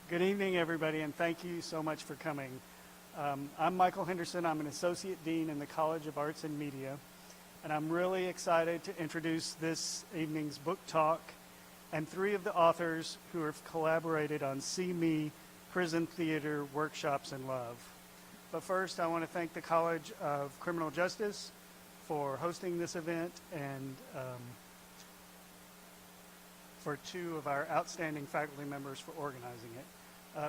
Good evening, everybody, and thank you so much for coming. I'm Michael Henderson. I'm an Associate Dean in the College of Arts and Media, and I'm really excited to introduce this evening's book talk and three of the authors who have collaborated on See Me Prison Theater Workshops in Love. But first, I want to thank the College of Criminal Justice for hosting this event and for two of our outstanding faculty members for organizing it.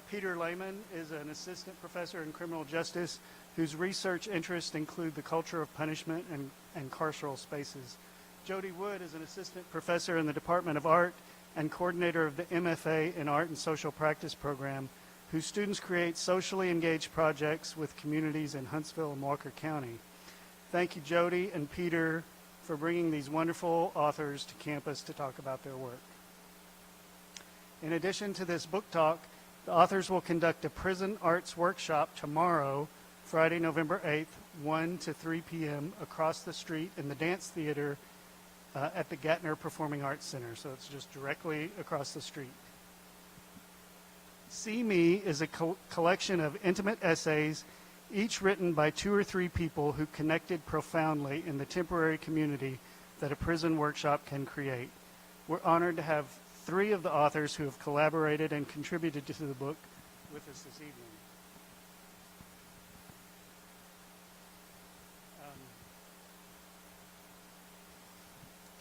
Peter Lehman is an assistant professor in criminal justice whose research interests include the culture of punishment and carceral spaces. Jody Wood is an assistant professor in the Department of Art and coordinator of the MFA in Art and Social Practice program, whose students create socially engaged projects with communities in Huntsville and Walker County. Thank you, Jody and Peter, for bringing these wonderful authors to campus to talk about their work. In addition to this book talk, the authors will conduct a prison arts workshop tomorrow, Friday, November 8th, 1 to 3 p.m. across the street in the Dance Theater at the Gatner Performing Arts Center. So it's just directly across the street. See Me is a collection of intimate essays, each written by 2 or 3 people who connected profoundly in the temporary community that a prison workshop can create. We're honored to have 3 of the authors who have collaborated and contributed to the book with us this evening.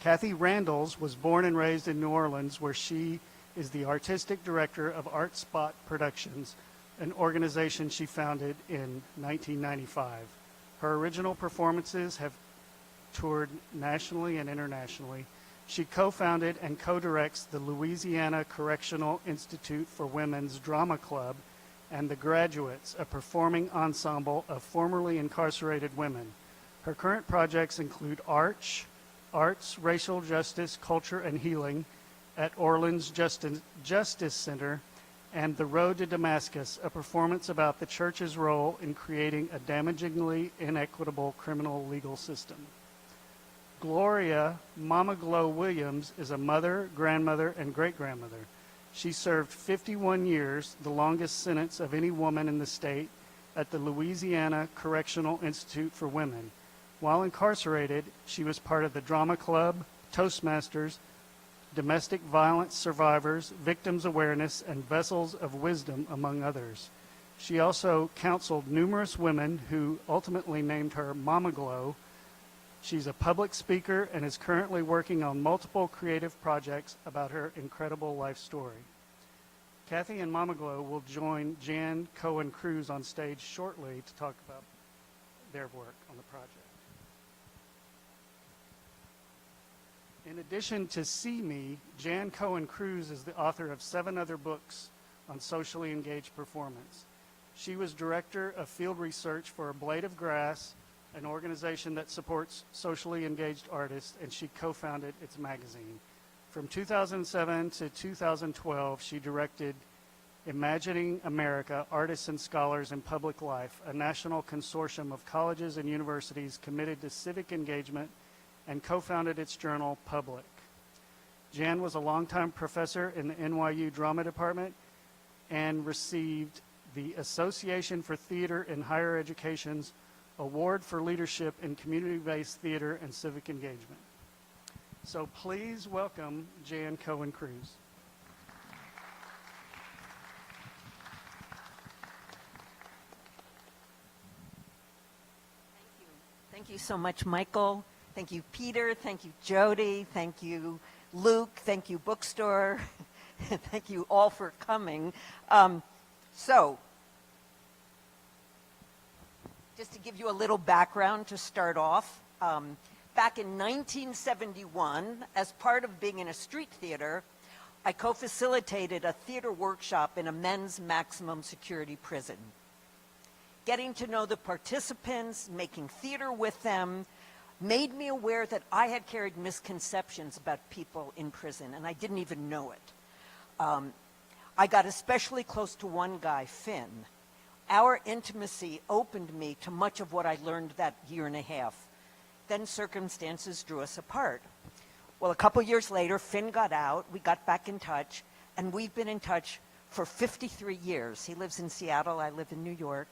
Kathy Randalls was born and raised in New Orleans, where she is the artistic director of Art Spot Productions, an organization she founded in 1995. Her original performances have toured nationally and internationally. She co-founded and co-directs the Louisiana Correctional Institute for Women's Drama Club and The Graduates, a performing ensemble of formerly incarcerated women. Her current projects include Arts, Racial Justice, Culture, and Healing at Orleans Justice Center, and The Road to Damascus, a performance about the church's role in creating a damagingly inequitable criminal legal system. Gloria Mama Glow Williams is a mother, grandmother, and great-grandmother. She served 51 years, the longest sentence of any woman in the state, at the Louisiana Correctional Institute for Women. While incarcerated, she was part of the Drama Club, Toastmasters, Domestic Violence Survivors, Victims Awareness, and Vessels of Wisdom, among others. She also counseled numerous women who ultimately named her Mama Glow. She's a public speaker and is currently working on multiple creative projects about her incredible life story. Kathy and Mama Glow will join Jan Cohen Cruz on stage shortly to talk about their work on the project. In addition to See Me, Jan Cohen Cruz is the author of 7 other books on socially engaged performance. She was director of field research for A Blade of Grass, an organization that supports socially engaged artists, and she co-founded its magazine. From 2007 to 2012, she directed Imagining America, Artists and Scholars in Public Life, a national consortium of colleges and universities committed to civic engagement, and co-founded its journal, Public. Jan was a longtime professor in the NYU Drama Department and received the Association for Theater in Higher Education's Award for Leadership in Community-Based Theater and Civic Engagement. So please welcome Jan Cohen Cruz. Thank you so much, Michael. Thank you, Peter. Thank you, Jody. Thank you, Luke. Thank you, Bookstore. Thank you all for coming. Just to give you a little background to start off, back in 1971, as part of being in a street theater, I co-facilitated a theater workshop in a men's maximum security prison. Getting to know the participants, making theater with them, made me aware that I had carried misconceptions about people in prison, and I didn't even know it. I got especially close to one guy, Finn. Our intimacy opened me to much of what I learned that year and a half. Then circumstances drew us apart. Well, a couple years later, Finn got out, we got back in touch, and we've been in touch for 53 years. He lives in Seattle, I live in New York,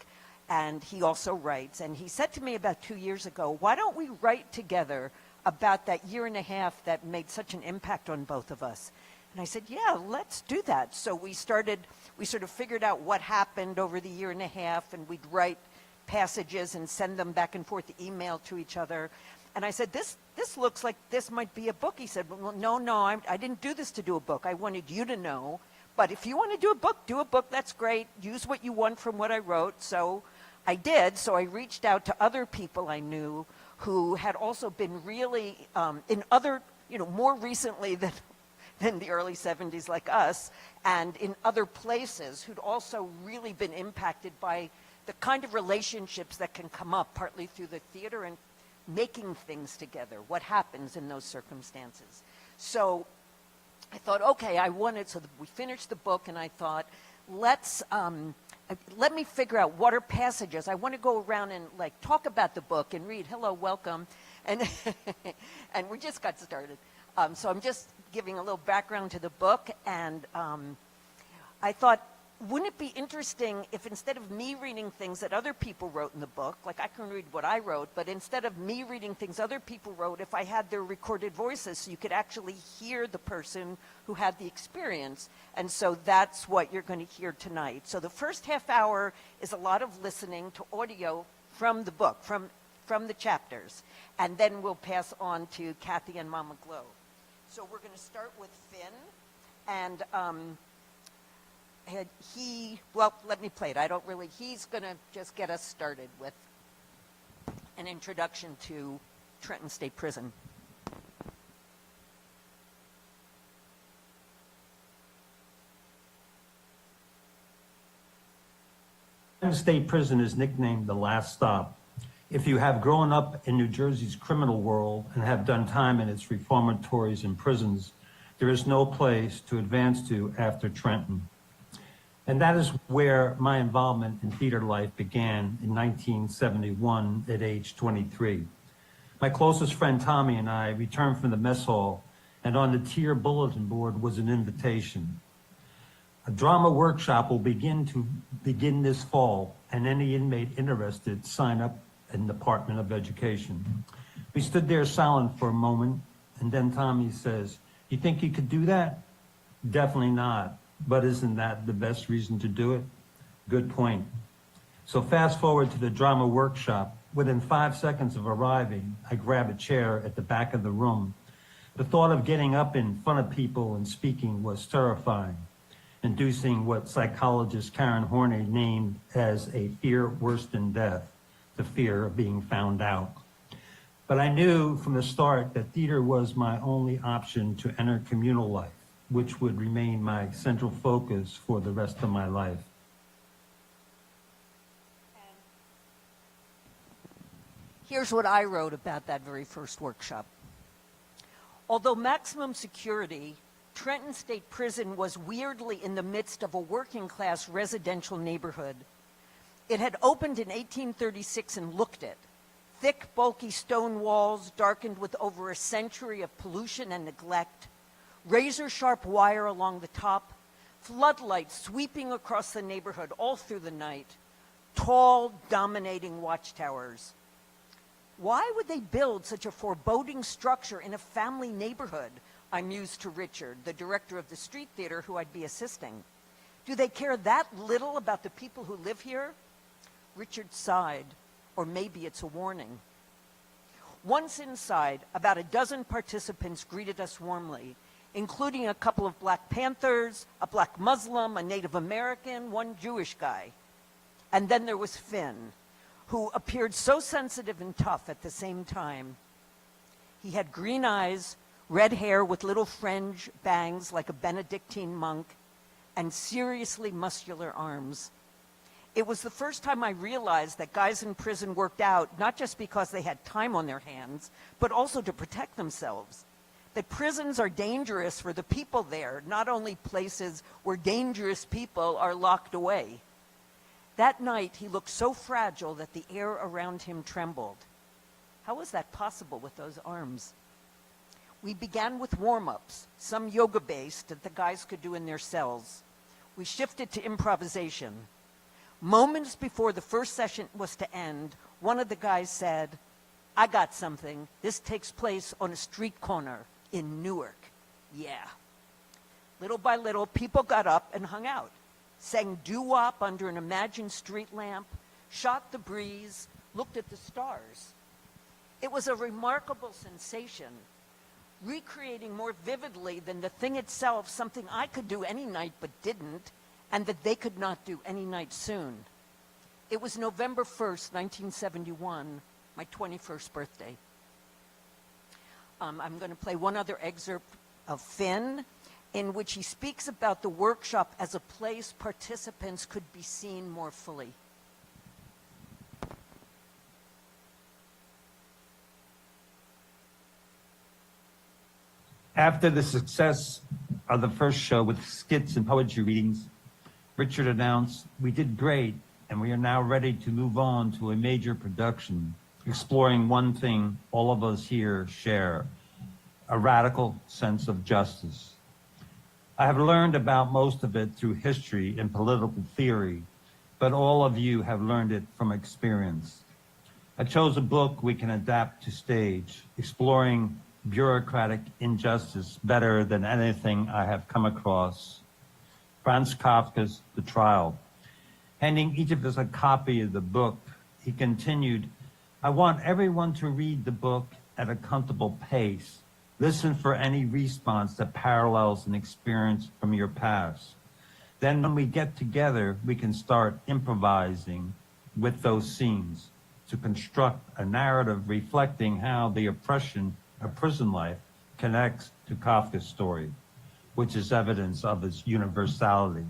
and he also writes. And he said to me about 2 years ago, why don't we write together about that year and a half that made such an impact on both of us? And I said, yeah, let's do that. So we sort of figured out what happened over the year and a half, and we'd write passages and send them back and forth email to each other. And I said, this looks like this might be a book. He said, well, no, I didn't do this to do a book. I wanted you to know. But if you want to do a book, that's great. Use what you want from what I wrote. So I did. So I reached out to other people I knew who had also been really in other, more recently than the early 70s like us, and in other places who'd also really been impacted by the kind of relationships that can come up partly through the theater and making things together, what happens in those circumstances. So I thought, okay, so we finished the book, and I thought, let me figure out what are passages. I want to go around and talk about the book and read, hello, welcome, and and we just got started. So I'm just giving a little background to the book, and I thought, wouldn't it be interesting if instead of me reading things that other people wrote in the book, like I can read what I wrote, but instead of me reading things other people wrote, if I had their recorded voices so you could actually hear the person who had the experience. And so that's what you're going to hear tonight. So the first half hour is a lot of listening to audio from the book, from the chapters. And then we'll pass on to Kathy and Mama Glow. So we're going to start with Finn, and let me play it. He's going to just get us started with an introduction to Trenton State Prison. Trenton State Prison is nicknamed the last stop. If you have grown up in New Jersey's criminal world and have done time in its reformatories and prisons, there is no place to advance to after Trenton. And that is where my involvement in theater life began in 1971 at age 23. My closest friend Tommy and I returned from the mess hall, and on the tier bulletin board was an invitation. A drama workshop will begin this fall, and any inmate interested sign up in the Department of Education. We stood there silent for a moment, and then Tommy says, "You think you could do that?" "Definitely not. But isn't that the best reason to do it?" Good point. So fast forward to the drama workshop. Within 5 seconds of arriving, I grab a chair at the back of the room. The thought of getting up in front of people and speaking was terrifying, inducing what psychologist Karen Horney named as a fear worse than death, the fear of being found out. But I knew from the start that theater was my only option to enter communal life, which would remain my central focus for the rest of my life. Here's what I wrote about that very first workshop. Although maximum security, Trenton State Prison was weirdly in the midst of a working-class residential neighborhood. It had opened in 1836 and looked it. Thick, bulky stone walls darkened with over a century of pollution and neglect, razor-sharp wire along the top, floodlights sweeping across the neighborhood all through the night, tall, dominating watchtowers. Why would they build such a foreboding structure in a family neighborhood? I mused to Richard, the director of the street theater who I'd be assisting. Do they care that little about the people who live here? Richard sighed, or maybe it's a warning. Once inside, about a dozen participants greeted us warmly, including a couple of Black Panthers, a Black Muslim, a Native American, one Jewish guy. And then there was Finn, who appeared so sensitive and tough at the same time. He had green eyes, red hair with little fringe bangs like a Benedictine monk, and seriously muscular arms. It was the first time I realized that guys in prison worked out not just because they had time on their hands, but also to protect themselves. That prisons are dangerous for the people there, not only places where dangerous people are locked away. That night, he looked so fragile that the air around him trembled. How was that possible with those arms? We began with warm-ups, some yoga-based that the guys could do in their cells. We shifted to improvisation. Moments before the first session was to end, one of the guys said, "I got something. This takes place on a street corner in Newark." Yeah. Little by little, people got up and hung out, sang doo-wop under an imagined street lamp, shot the breeze, looked at the stars. It was a remarkable sensation, recreating more vividly than the thing itself something I could do any night but didn't, and that they could not do any night soon. It was November 1st, 1971, my 21st birthday. I'm going to play one other excerpt of Finn, in which he speaks about the workshop as a place participants could be seen more fully. After the success of the first show with skits and poetry readings, Richard announced, "We did great, and we are now ready to move on to a major production, exploring one thing all of us here share, a radical sense of justice. I have learned about most of it through history and political theory, but all of you have learned it from experience. I chose a book we can adapt to stage, exploring bureaucratic injustice better than anything I have come across. Franz Kafka's The Trial. Handing each of us a copy of the book, he continued, "I want everyone to read the book at a comfortable pace. Listen for any response that parallels an experience from your past. Then when we get together, we can start improvising with those scenes to construct a narrative reflecting how the oppression of prison life connects to Kafka's story, which is evidence of its universality."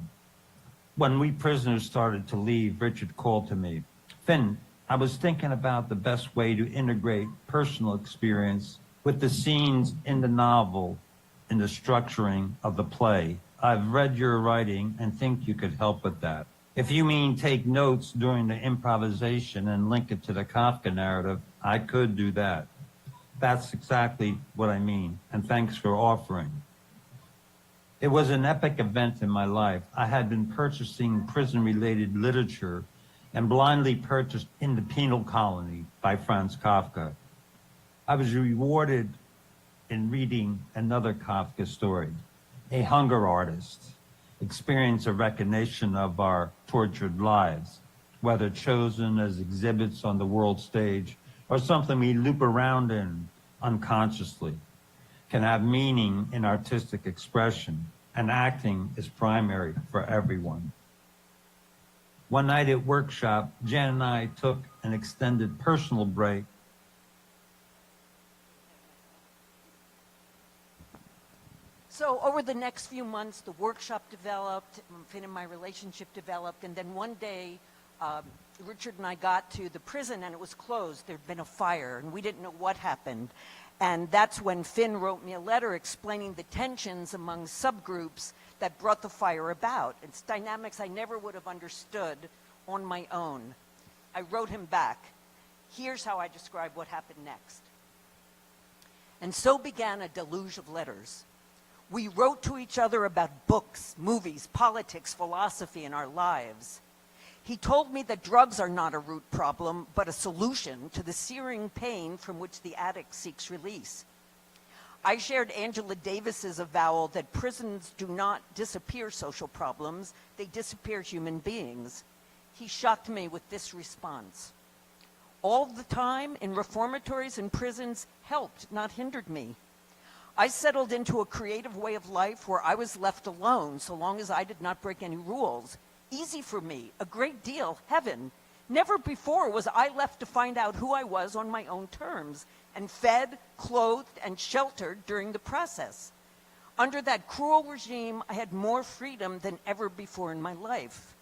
When we prisoners started to leave, Richard called to me, "Finn, I was thinking about the best way to integrate personal experience with the scenes in the novel in the structuring of the play. I've read your writing and think you could help with that. If you mean take notes during the improvisation and link it to the Kafka narrative, I could do that. That's exactly what I mean, and thanks for offering." It was an epic event in my life. I had been purchasing prison-related literature and blindly purchased In the Penal Colony by Franz Kafka. I was rewarded in reading another Kafka story, A Hunger Artist, experience a recognition of our tortured lives, whether chosen as exhibits on the world stage or something we loop around in unconsciously, can have meaning in artistic expression, and acting is primary for everyone. One night at workshop, Jen and I took an extended personal break. So over the next few months, the workshop developed, Finn and my relationship developed, and then one day, Richard and I got to the prison and it was closed. There'd been a fire and we didn't know what happened. And that's when Finn wrote me a letter explaining the tensions among subgroups that brought the fire about. It's dynamics I never would have understood on my own. I wrote him back. Here's how I describe what happened next. And so began a deluge of letters. We wrote to each other about books, movies, politics, philosophy, and our lives. He told me that drugs are not a root problem, but a solution to the searing pain from which the addict seeks release. I shared Angela Davis's avowal that prisons do not disappear social problems, they disappear human beings. He shocked me with this response. All the time in reformatories and prisons helped, not hindered me. I settled into a creative way of life where I was left alone so long as I did not break any rules. Easy for me, a great deal, heaven. Never before was I left to find out who I was on my own terms, and fed, clothed, and sheltered during the process. Under that cruel regime, I had more freedom than ever before in my life.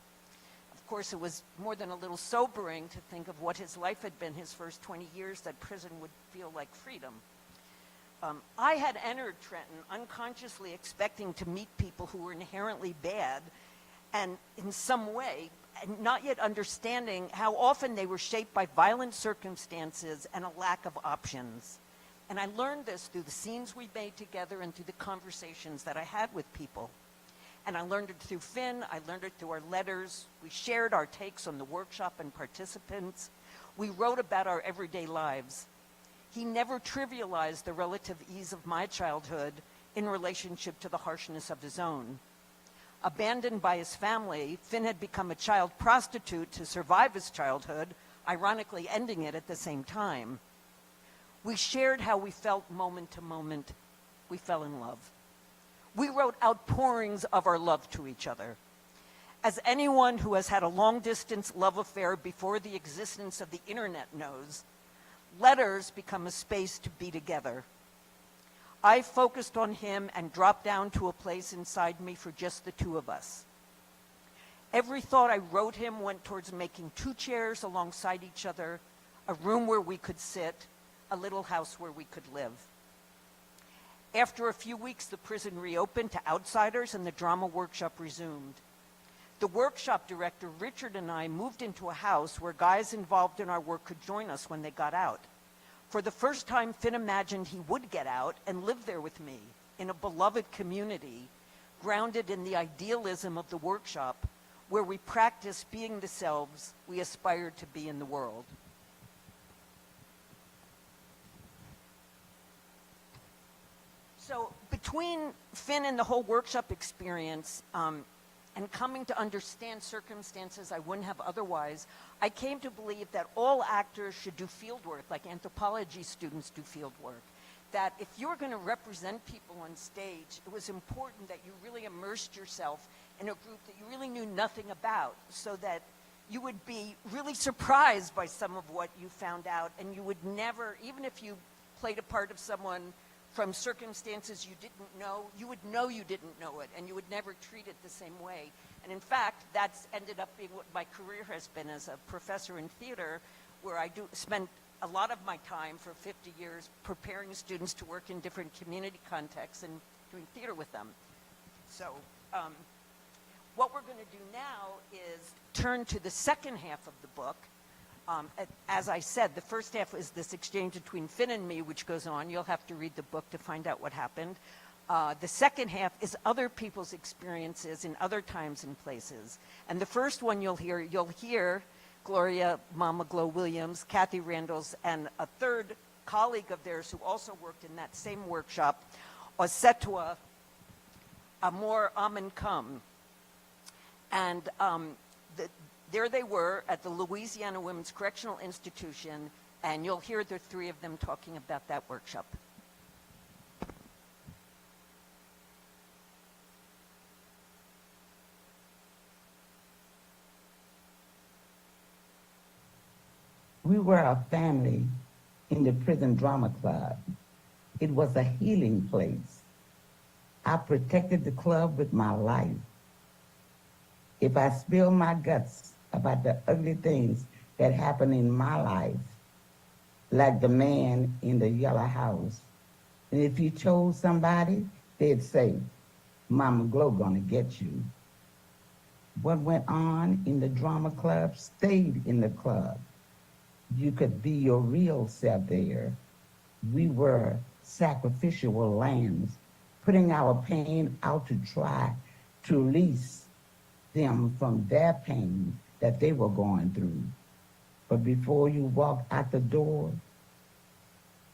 Of course, it was more than a little sobering to think of what his life had been his first 20 years, that prison would feel like freedom. I had entered Trenton unconsciously expecting to meet people who were inherently bad and in some way, and not yet understanding how often they were shaped by violent circumstances and a lack of options. And I learned this through the scenes we made together and through the conversations that I had with people. And I learned it through Finn. I learned it through our letters. We shared our takes on the workshop and participants. We wrote about our everyday lives. He never trivialized the relative ease of my childhood in relationship to the harshness of his own. Abandoned by his family, Finn had become a child prostitute to survive his childhood, ironically ending it at the same time. We shared how we felt moment to moment. We fell in love. We wrote outpourings of our love to each other. As anyone who has had a long-distance love affair before the existence of the internet knows, letters become a space to be together. I focused on him and dropped down to a place inside me for just the two of us. Every thought I wrote him went towards making 2 chairs alongside each other, a room where we could sit, a little house where we could live. After a few weeks, the prison reopened to outsiders and the drama workshop resumed. The workshop director, Richard, and I moved into a house where guys involved in our work could join us when they got out. For the first time, Finn imagined he would get out and live there with me in a beloved community, grounded in the idealism of the workshop, where we practiced being the selves we aspired to be in the world. So between Finn and the whole workshop experience, and coming to understand circumstances I wouldn't have otherwise, I came to believe that all actors should do field work, like anthropology students do field work. That if you were going to represent people on stage, it was important that you really immersed yourself in a group that you really knew nothing about, so that you would be really surprised by some of what you found out, and you would never, even if you played a part of someone from circumstances you didn't know you didn't know it, and you would never treat it the same way. And in fact, that's ended up being what my career has been as a professor in theater, where I spend a lot of my time for 50 years preparing students to work in different community contexts and doing theater with them. So what we're going to do now is turn to the second half of the book. As I said, the first half is this exchange between Finn and me, which goes on. You'll have to read the book to find out what happened. The second half is other people's experiences in other times and places. And the first one you'll hear Gloria Mama Glow Williams, Kathy Randalls, and a third colleague of theirs who also worked in that same workshop, Osetwa Amor Amen Kum. And there they were at the Louisiana Women's Correctional Institution, and you'll hear the 3 of them talking about that workshop. We were a family in the prison drama club. It was a healing place. I protected the club with my life. If I spill my guts about the ugly things that happened in my life, like the man in the yellow house, and if you chose somebody, they'd say, Mama Glow gonna get you. What went on in the drama club stayed in the club. You could be your real self there. We were sacrificial lambs, putting our pain out to try to release them from their pain that they were going through. But before you walked out the door,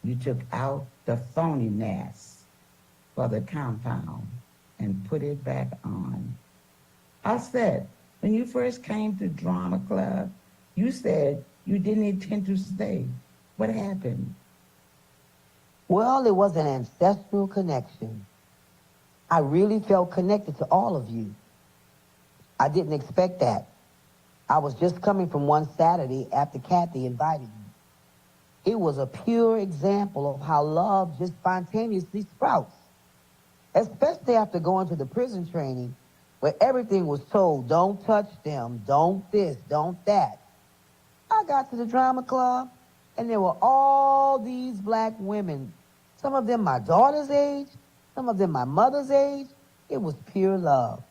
you took out the phony mask for the compound and put it back on. I said, when you first came to drama club, you said you didn't intend to stay. What happened? Well, it was an ancestral connection. I really felt connected to all of you. I didn't expect that. I was just coming from one Saturday after Kathy invited me. It was a pure example of how love just spontaneously sprouts, especially after going to the prison training where everything was told, don't touch them, don't this, don't that. I got to the drama club, and there were all these black women, some of them my daughter's age, some of them my mother's age. It was pure love.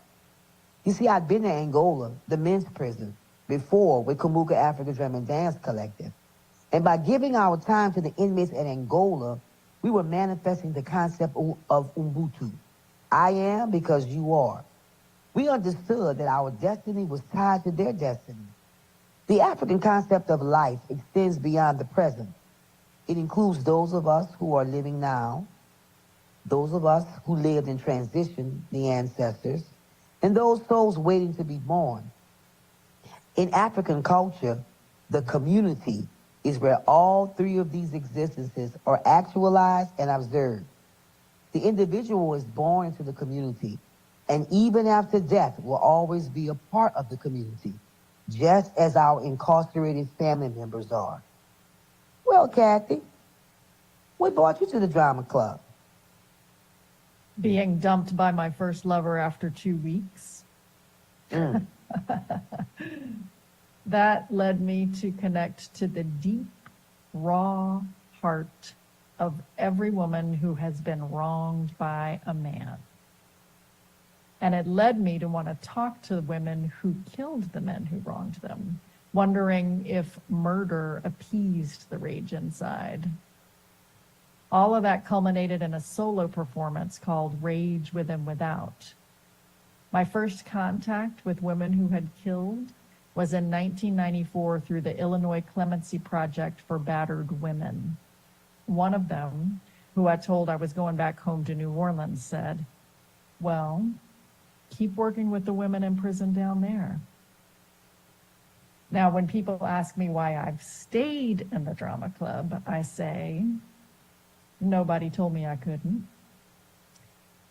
You see, I'd been to Angola, the men's prison, before with Kamuka African Drum and Dance Collective. And by giving our time to the inmates at Angola, we were manifesting the concept of Ubuntu. I am because you are. We understood that our destiny was tied to their destiny. The African concept of life extends beyond the present. It includes those of us who are living now, those of us who lived in transition, the ancestors, and those souls waiting to be born. In African culture, the community is where all three of these existences are actualized and observed. The individual is born into the community, and even after death will always be a part of the community, just as our incarcerated family members are. Well, Kathy, what brought you to the drama club? Being dumped by my first lover after 2 weeks. That led me to connect to the deep, raw heart of every woman who has been wronged by a man. And it led me to want to talk to the women who killed the men who wronged them, wondering if murder appeased the rage inside. All of that culminated in a solo performance called Rage Within Without. My first contact with women who had killed was in 1994 through the Illinois Clemency Project for Battered Women. One of them, who I told I was going back home to New Orleans, said, "Well, keep working with the women in prison down there." Now, when people ask me why I've stayed in the drama club, I say, nobody told me I couldn't.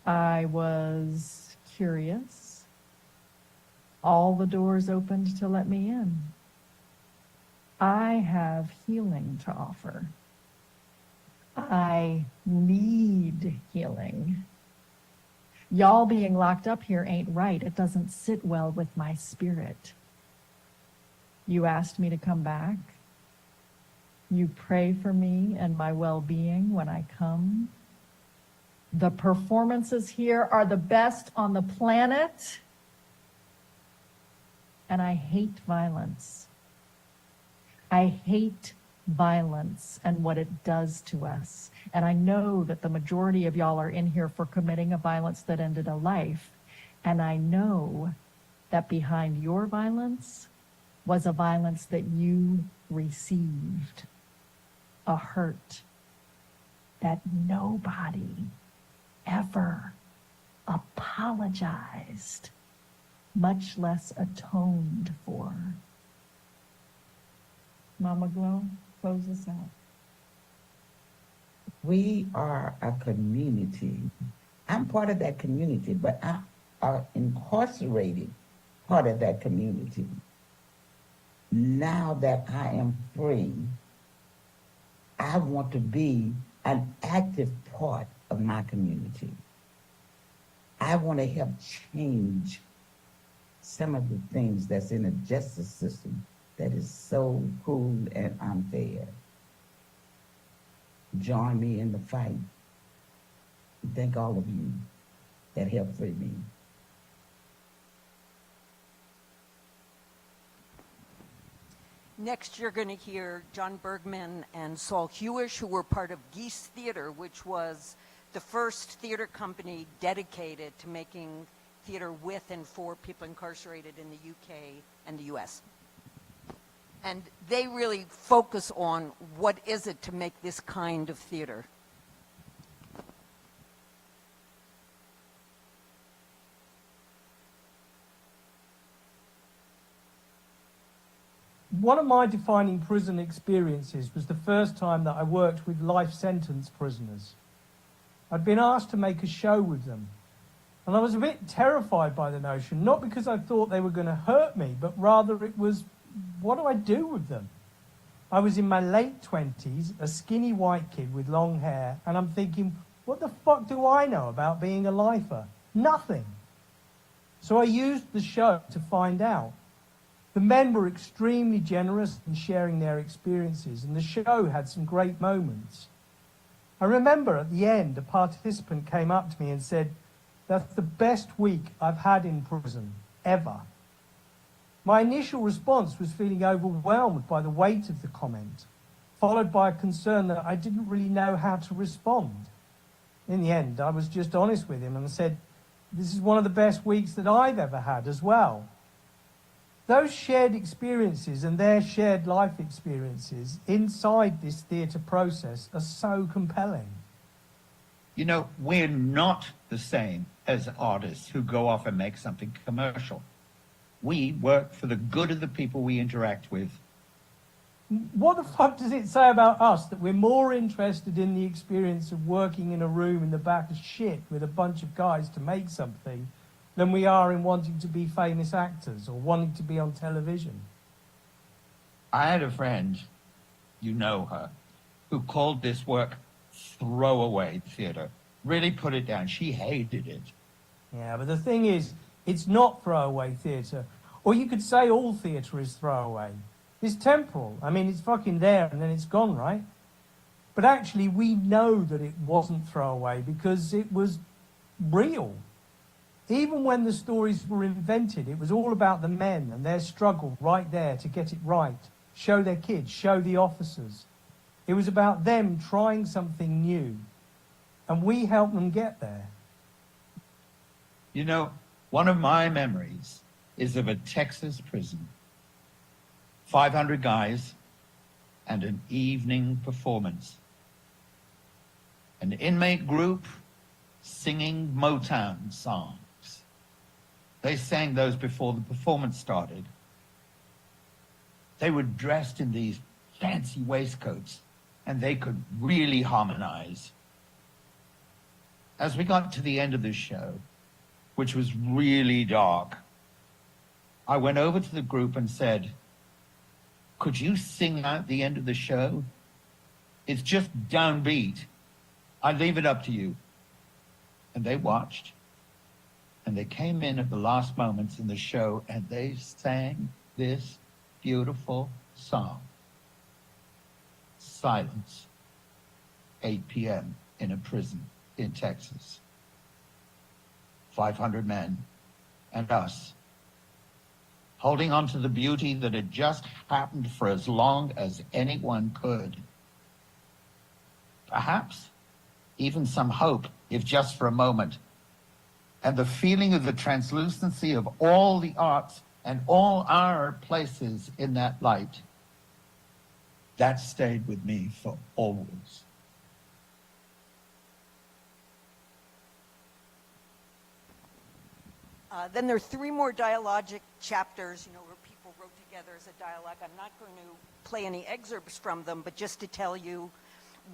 I was curious. All the doors opened to let me in. I have healing to offer. I need healing. Y'all being locked up here ain't right. It doesn't sit well with my spirit. You asked me to come back. You pray for me and my well-being when I come. The performances here are the best on the planet. And I hate violence. I hate violence and what it does to us. And I know that the majority of y'all are in here for committing a violence that ended a life. And I know that behind your violence was a violence that you received, a hurt that nobody ever apologized, much less atoned for. Mama Glow, close us out. We are a community. I'm part of that community, but I'm an incarcerated part of that community. Now that I am free, I want to be an active part of my community. I want to help change some of the things that's in the justice system that is so cruel and unfair. Join me in the fight. Thank all of you that helped free me. Next, you're going to hear John Bergman and Saul Hewish, who were part of Geese Theater, which was the first theater company dedicated to making theater with and for people incarcerated in the UK and the US. And they really focus on what is it to make this kind of theater. One of my defining prison experiences was the first time that I worked with life sentence prisoners. I'd been asked to make a show with them, and I was a bit terrified by the notion, not because I thought they were going to hurt me, but rather it was, what do I do with them? I was in my late 20s, a skinny white kid with long hair, and I'm thinking, what the fuck do I know about being a lifer? Nothing. So I used the show to find out. The men were extremely generous in sharing their experiences, and the show had some great moments. I remember at the end, a participant came up to me and said, "That's the best week I've had in prison, ever." My initial response was feeling overwhelmed by the weight of the comment, followed by a concern that I didn't really know how to respond. In the end, I was just honest with him and said, this is one of the best weeks that I've ever had as well. Those shared experiences and their shared life experiences inside this theatre process are so compelling. You know, we're not the same as artists who go off and make something commercial. We work for the good of the people we interact with. What the fuck does it say about us that we're more interested in the experience of working in a room in the back of shit with a bunch of guys to make something than we are in wanting to be famous actors or wanting to be on television? I had a friend, you know her, who called this work throwaway theater. Really put it down. She hated it. Yeah, but the thing is, it's not throwaway theatre. Or you could say all theatre is throwaway. It's temporal. I mean, it's fucking there and then it's gone, right? But actually, we know that it wasn't throwaway because it was real. Even when the stories were invented, it was all about the men and their struggle right there to get it right, show their kids, show the officers. It was about them trying something new, and we helped them get there. You know, one of my memories is of a Texas prison. 500 guys and an evening performance. An inmate group singing Motown songs. They sang those before the performance started. They were dressed in these fancy waistcoats, and they could really harmonize. As we got to the end of the show, which was really dark, I went over to the group and said, "Could you sing out the end of the show? It's just downbeat. I leave it up to you." And they watched. And they came in at the last moments in the show and they sang this beautiful song. Silence. 8 p.m. in a prison in Texas. 500 men and us, holding on to the beauty that had just happened for as long as anyone could. Perhaps even some hope, if just for a moment. And the feeling of the translucency of all the arts and all our places in that light, that stayed with me for always. Then there are 3 more dialogic chapters, where people wrote together as a dialogue. I'm not going to play any excerpts from them, but just to tell you,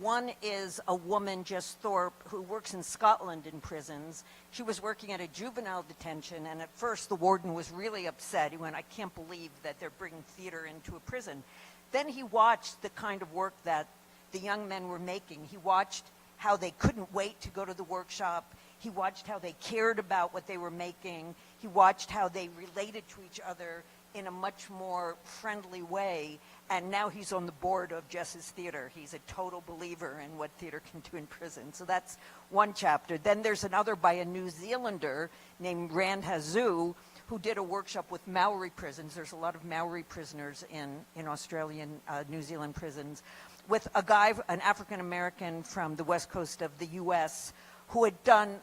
one is a woman, Jess Thorpe, who works in Scotland in prisons. She was working at a juvenile detention, and at first the warden was really upset. He went, "I can't believe that they're bringing theater into a prison." Then he watched the kind of work that the young men were making. He watched how they couldn't wait to go to the workshop. He watched how they cared about what they were making. He watched how they related to each other in a much more friendly way. And now he's on the board of Jess's Theater. He's a total believer in what theater can do in prison. So that's one chapter. Then there's another by a New Zealander named Rand Hazoo, who did a workshop with Maori prisons. There's a lot of Maori prisoners in Australian, New Zealand prisons, with a guy, an African-American from the west coast of the U.S., who had done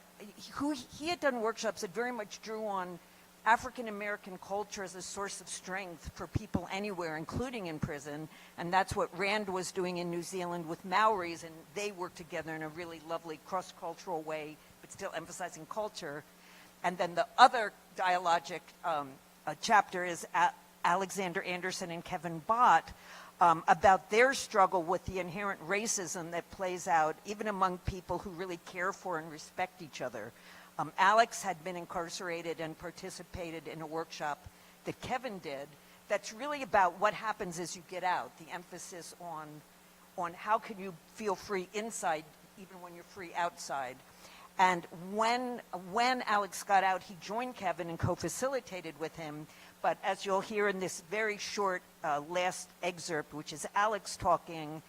workshops that very much drew on African-American culture as a source of strength for people anywhere, including in prison. And that's what Rand was doing in New Zealand with Maoris, and they worked together in a really lovely cross-cultural way, but still emphasizing culture. And then the other dialogic chapter is Alexander Anderson and Kevin Bott, about their struggle with the inherent racism that plays out even among people who really care for and respect each other. Alex had been incarcerated and participated in a workshop that Kevin did that's really about what happens as you get out, the emphasis on how can you feel free inside even when you're free outside. And when Alex got out, he joined Kevin and co-facilitated with him. But as you'll hear in this very short last excerpt, which is Alex talking,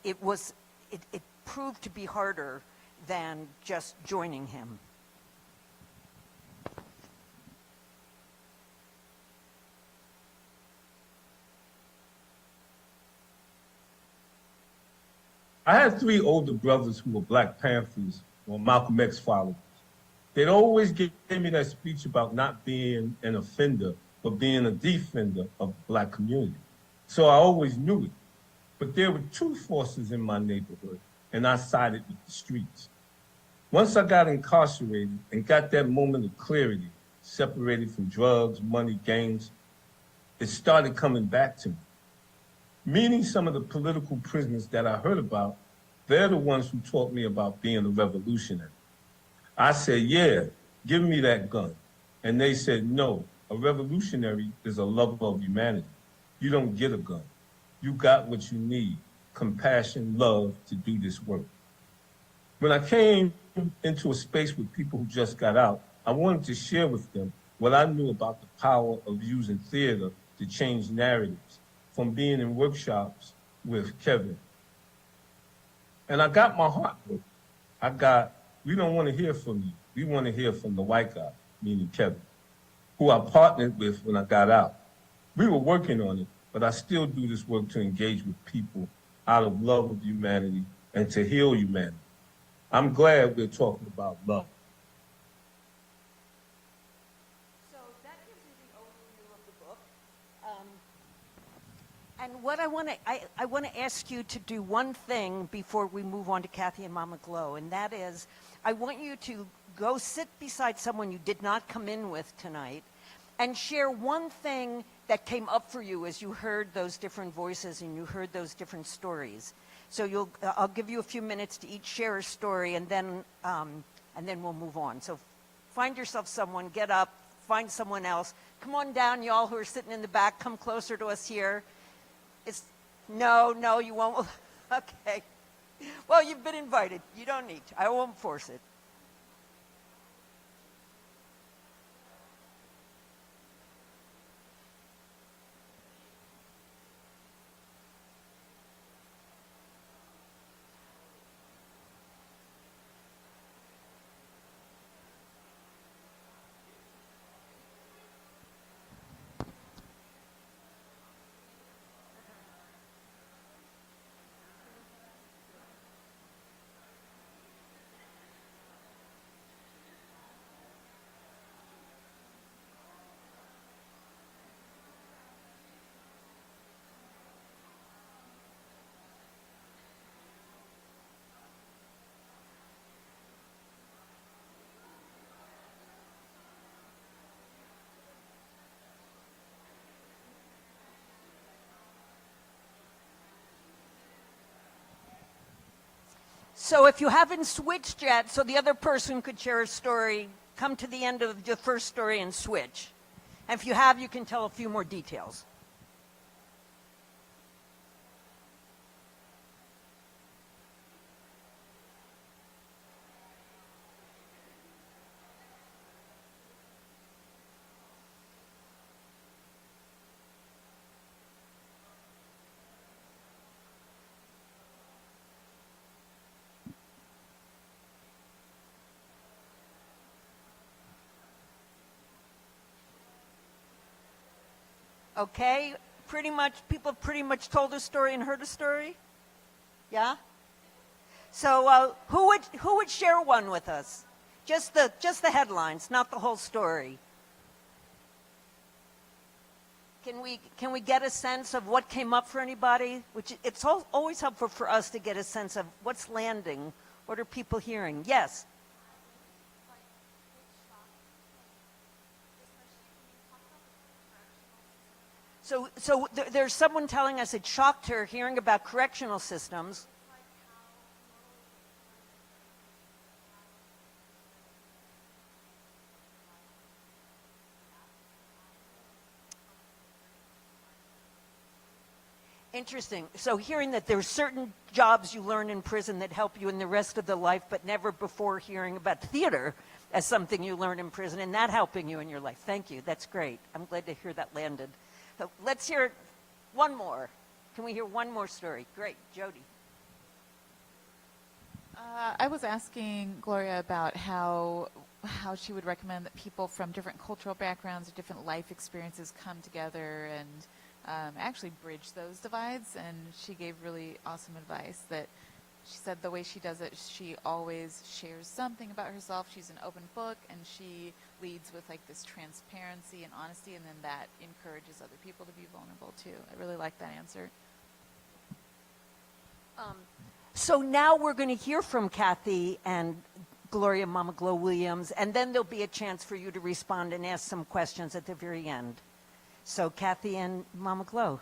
it proved to be harder than just joining him. I had 3 older brothers who were Black Panthers or Malcolm X followers. They'd always give me that speech about not being an offender, but being a defender of the black community. So I always knew it. But there were two forces in my neighborhood, and I sided with the streets. Once I got incarcerated and got that moment of clarity, separated from drugs, money, gangs, it started coming back to me. Meeting some of the political prisoners that I heard about, they're the ones who taught me about being a revolutionary. I said, yeah, give me that gun. And they said, no, a revolutionary is a lover of humanity. You don't get a gun. You got what you need, compassion, love to do this work. When I came into a space with people who just got out, I wanted to share with them what I knew about the power of using theater to change narratives, from being in workshops with Kevin. And I got my heart broken. We don't want to hear from you. We want to hear from the white guy, meaning Kevin, who I partnered with when I got out. We were working on it, but I still do this work to engage with people out of love of humanity and to heal humanity. I'm glad we're talking about love. So that gives you the overview of the book. And what I want to ask you to do one thing before we move on to Kathy and Mama Glow, and that is I want you to go sit beside someone you did not come in with tonight and share one thing that came up for you as you heard those different voices and you heard those different stories. So I'll give you a few minutes to each share a story, and then we'll move on. So find yourself someone, get up, find someone else. Come on down, y'all who are sitting in the back, come closer to us here. No, you won't. Okay. Well, you've been invited. You don't need to. I won't force it. So if you haven't switched yet, so the other person could share a story, come to the end of the first story and switch. And if you have, you can tell a few more details. Okay, people pretty much told a story and heard a story? Yeah? So who would share one with us? Just the headlines, not the whole story. Can we get a sense of what came up for anybody? It's always helpful for us to get a sense of what's landing. What are people hearing? Yes. So there's someone telling us it shocked her hearing about correctional systems. Interesting. So hearing that there's certain jobs you learn in prison that help you in the rest of the life, but never before hearing about theater as something you learn in prison and that helping you in your life. Thank you. That's great. I'm glad to hear that landed. So let's hear one more. Can we hear one more story? Great. Jody. I was asking Gloria about how she would recommend that people from different cultural backgrounds or different life experiences come together and actually bridge those divides. And she gave really awesome advice that she said the way she does it, she always shares something about herself. She's an open book, and she leads with like this transparency and honesty, and then that encourages other people to be vulnerable too. I really like that answer. So now we're going to hear from Kathy and Gloria Mama Glow Williams, and then there'll be a chance for you to respond and ask some questions at the very end. So Kathy and Mama Glow.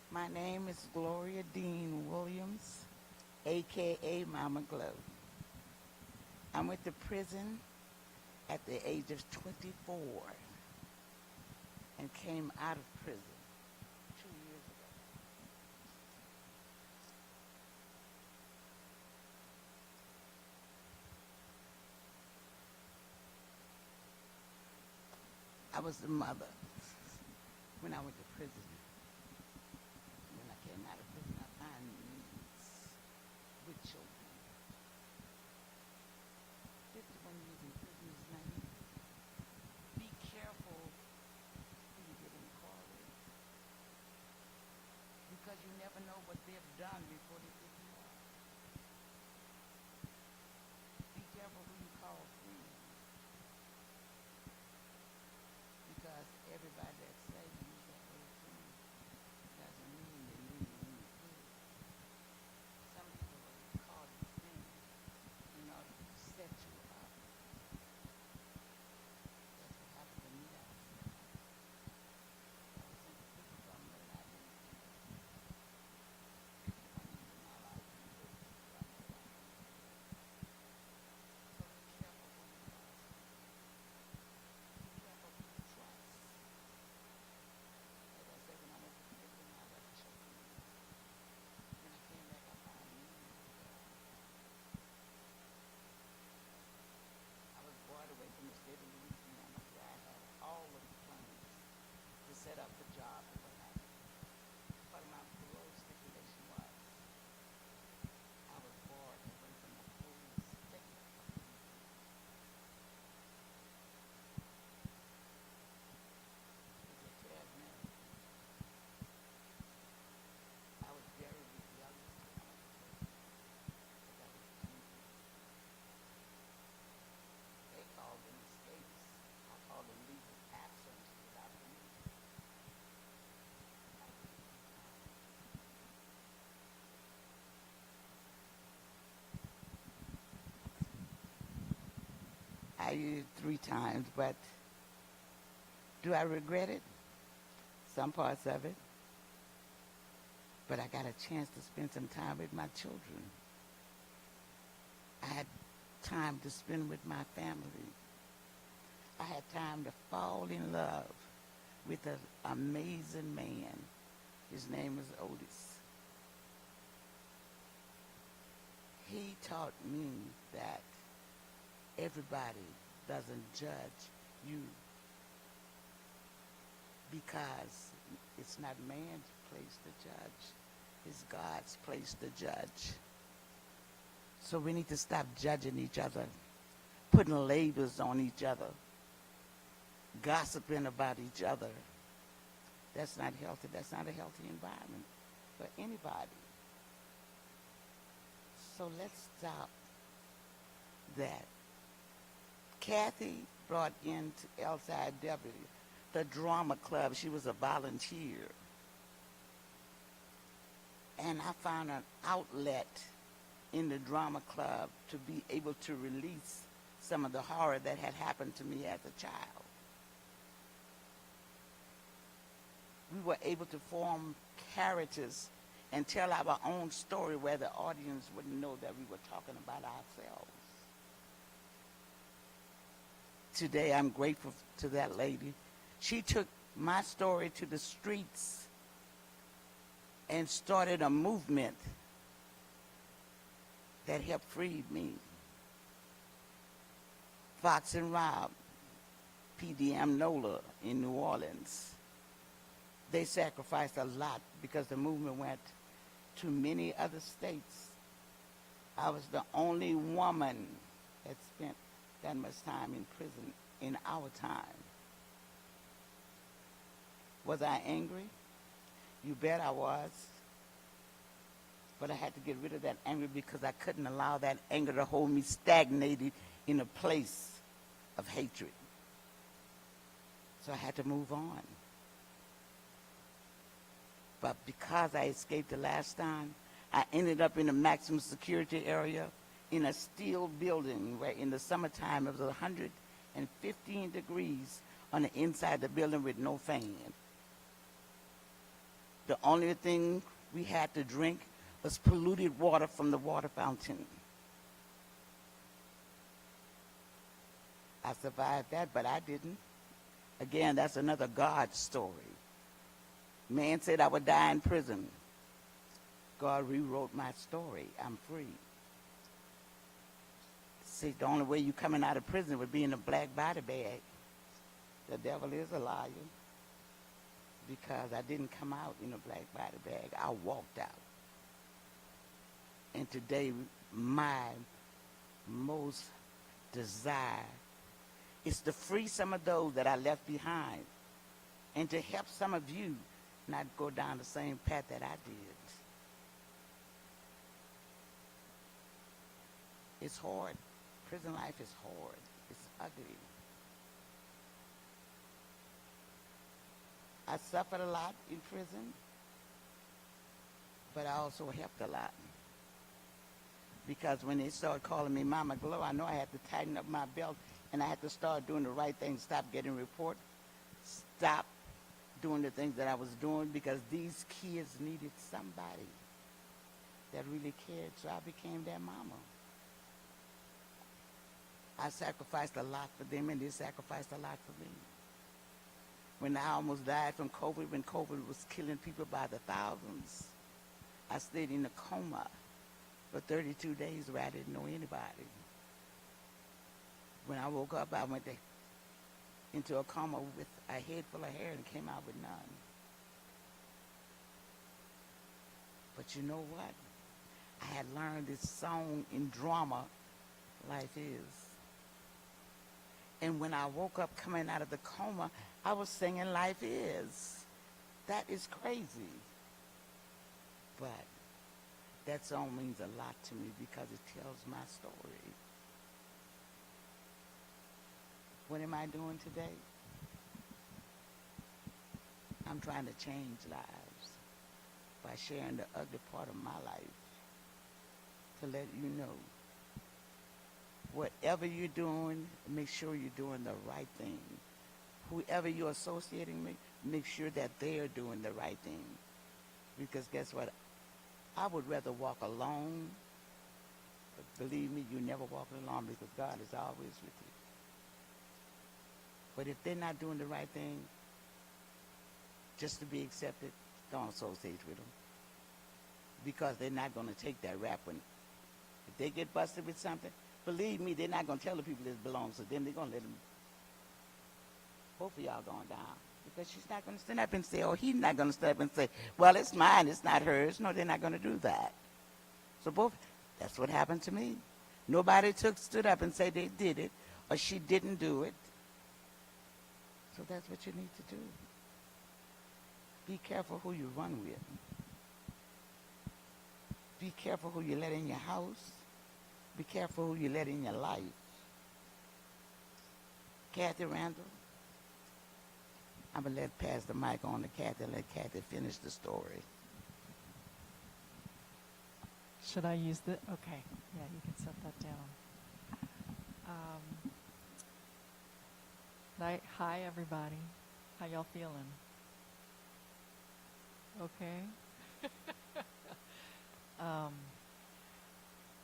My name is Gloria Dean Williams, aka Mama Glow. I'm with the prison at the age of 24 and came out of prison 2 years ago. I was the mother when I went to prison. When I came out of prison, I found needs with children. 51 years in prison is not easy. Be careful who you get incarcerated, because you never know what they've done before they pick you up. Be careful who you call friends, because everybody that says you use that word friend doesn't mean they really mean good. Some people will call you friends in order to set you up. That's what happened to me out there. I was in prison from when I didn't care. One year in my life, and it was from what I didn't care. So be careful when you call friends. Be careful who you trust. As I said, when I went to prison, I left children. When I came back, I found needs. I was brought away from the state of Louisiana, where I had all of the plans to set up the job and what happened. Part of my parole stipulation was I was barred away from the whole state of Louisiana. It was a terrible marriage. I was very rebellious when I went to prison, because I was angry. They called them escapes. I called them leave of absence without leave. I was I used it 3 times, but do I regret it? Some parts of it. But I got a chance to spend some time with my children. I had time to spend with my family. I had time to fall in love with an amazing man. His name was Otis. He taught me that everybody doesn't judge you, because it's not man's place to judge. It's God's place to judge. So we need to stop judging each other, putting labels on each other, gossiping about each other. That's not healthy. That's not a healthy environment for anybody. So let's stop that. Kathy brought into LCIW the drama club. She was a volunteer. And I found an outlet in the drama club to be able to release some of the horror that had happened to me as a child. we were able to form characters and tell our own story where the audience wouldn't know that we were talking about ourselves. Today, I'm grateful to that lady. She took my story to the streets and started a movement that helped free me. Fox and Rob, PDM NOLA in New Orleans, they sacrificed a lot because the movement went to many other states. I was the only woman that spent that much time in prison in our time. Was I angry? You bet I was. But I had to get rid of that anger because I couldn't allow that anger to hold me stagnated in a place of hatred. So I had to move on. But because I escaped the last time, I ended up in a maximum security area in a steel building where in the summertime it was 115 degrees on the inside of the building with no fan. The only thing we had to drink was polluted water from the water fountain. I survived that, but I didn't. Again, that's another God story. Man said I would die in prison. God rewrote my story. I'm free. See, the only way you coming out of prison would be in a black body bag. The devil is a liar. Because I didn't come out in a black body bag. I walked out. And today, my most desire is to free some of those that I left behind and to help some of you not go down the same path that I did. It's hard. Prison life is hard. It's ugly. I suffered a lot in prison, but I also helped a lot. Because when they started calling me Mama Glow, I know I had to tighten up my belt and I had to start doing the right thing, stop getting reports, stop doing the things that I was doing because these kids needed somebody that really cared, so I became their mama. I sacrificed a lot for them and they sacrificed a lot for me. When I almost died from COVID, when COVID was killing people by the thousands, I stayed in a coma for 32 days where I didn't know anybody. When I woke up, I went into a coma with a head full of hair and came out with none. But you know what? I had learned this song in drama, Life Is. And when I woke up coming out of the coma, I was singing Life Is. That is crazy. But that song means a lot to me because it tells my story. What am I doing today? I'm trying to change lives by sharing the ugly part of my life to let you know whatever you're doing, make sure you're doing the right thing. Whoever you're associating with, make sure that they're doing the right thing. Because guess what? I would rather walk alone, but believe me, you never walk alone because God is always with you. But if they're not doing the right thing, just to be accepted, don't associate with them. Because they're not going to take that rap when, if they get busted with something, believe me, they're not going to tell the people this belongs to them. They're going to let them, both of y'all going down. Because she's not going to stand up and say, oh, he's not going to stand up and say, well, it's mine, it's not hers. No, they're not going to do that. So both, that's what happened to me. Nobody stood up and said they did it, or she didn't do it. So that's what you need to do. Be careful who you run with. Be careful who you let in your house. Be careful who you let in your life. Kathy Randall, I'm going to pass the mic on to Kathy and let Kathy finish the story. Should I use the, okay, yeah, you can set that down. Hi, everybody. How y'all feeling? okay?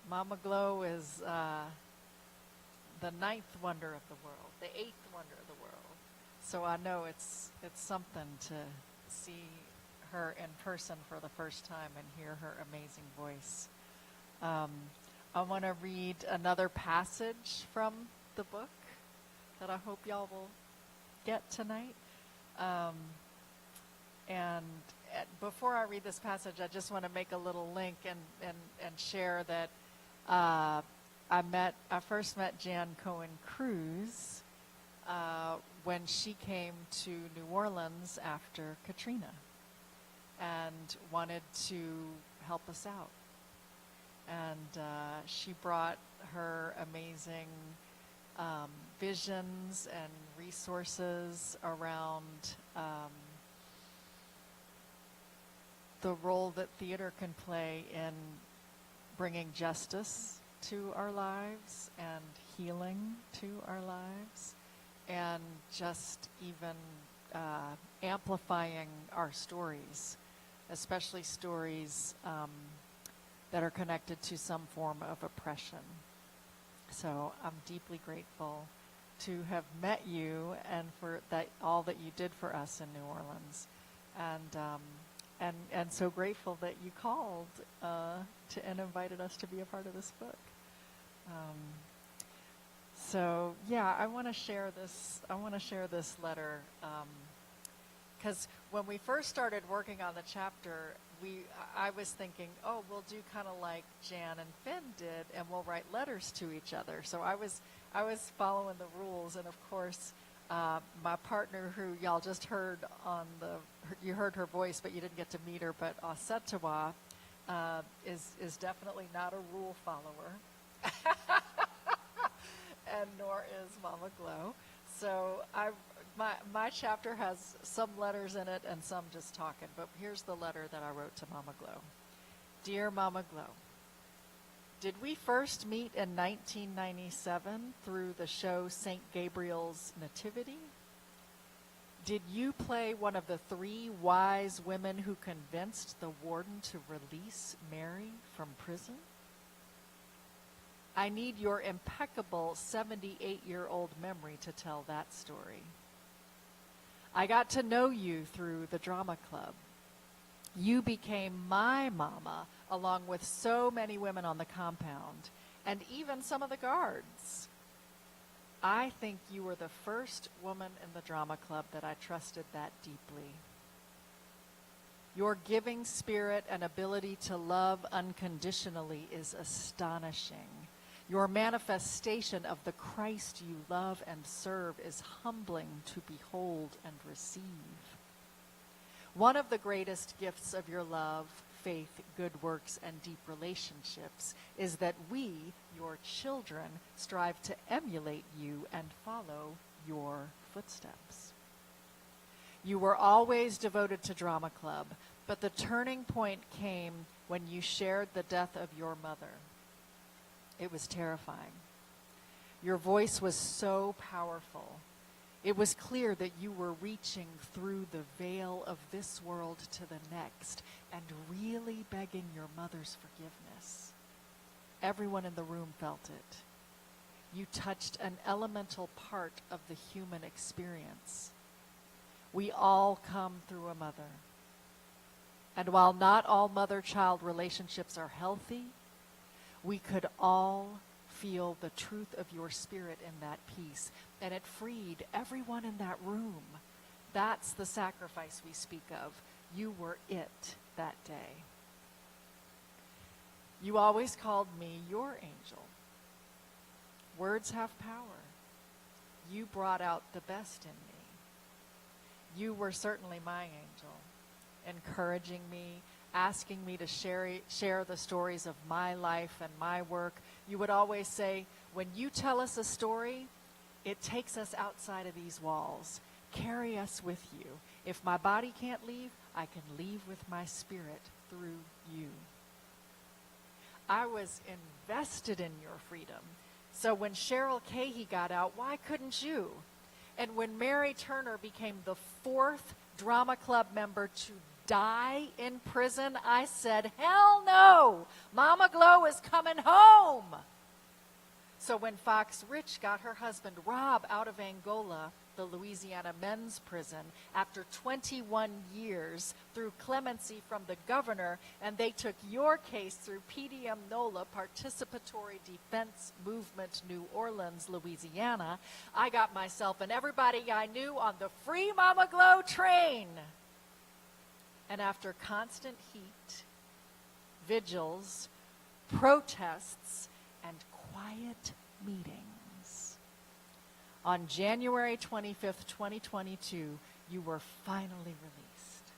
Mama Glow is the ninth wonder of the world, the eighth wonder of the world. So I know it's something to see her in person for the first time and hear her amazing voice. I want to read another passage from the book that I hope y'all will get tonight. And before I read this passage, I just want to make a little link and share that I first met Jan Cohen Cruz when she came to New Orleans after Katrina and wanted to help us out. And she brought her amazing visions and resources around the role that theater can play in bringing justice to our lives and healing to our lives, and just even amplifying our stories, especially stories that are connected to some form of oppression. So I'm deeply grateful to have met you and for that, all that you did for us in New Orleans, and so grateful that you called and invited us to be a part of this book. So yeah, I want to share this. I want to share this letter because when we first started working on the chapter, I was thinking, oh, we'll do kind of like Jan and Finn did, and we'll write letters to each other. So I was following the rules, and of course, my partner, who y'all just heard you heard her voice, but you didn't get to meet her, but Osetawa is definitely not a rule follower, and nor is Mama Glow. So my chapter has some letters in it and some just talking, but here's the letter that I wrote to Mama Glow. Dear Mama Glow, did we first meet in 1997 through the show St. Gabriel's Nativity? Did you play one of the 3 wise women who convinced the warden to release Mary from prison? I need your impeccable 78-year-old memory to tell that story. I got to know you through the drama club. You became my mama, along with so many women on the compound, and even some of the guards. I think you were the first woman in the drama club that I trusted that deeply. Your giving spirit and ability to love unconditionally is astonishing. Your manifestation of the Christ you love and serve is humbling to behold and receive. One of the greatest gifts of your love, faith, good works, and deep relationships is that we, your children, strive to emulate you and follow your footsteps. You were always devoted to drama club, but the turning point came when you shared the death of your mother. It was terrifying. Your voice was so powerful. It was clear that you were reaching through the veil of this world to the next and really begging your mother's forgiveness. Everyone in the room felt it. You touched an elemental part of the human experience. We all come through a mother. And while not all mother-child relationships are healthy, we could all feel the truth of your spirit in that peace, and it freed everyone in that room. That's the sacrifice we speak of. You were it that day. You always called me your angel. Words have power. You brought out the best in me. You were certainly my angel, encouraging me, asking me to share the stories of my life and my work. You would always say, when you tell us a story, it takes us outside of these walls. Carry us with you. If my body can't leave, I can leave with my spirit through you. I was invested in your freedom. So when Cheryl Cahey got out, why couldn't you? And when Mary Turner became the 4th drama club member to die in prison? I said, hell no! Mama Glow is coming home! So when Fox Rich got her husband Rob out of Angola, the Louisiana men's prison, after 21 years through clemency from the governor, and they took your case through PDM NOLA, Participatory Defense Movement, New Orleans, Louisiana, I got myself and everybody I knew on the Free Mama Glow train. And after constant heat, vigils, protests, and quiet meetings, on January 25th, 2022, you were finally released.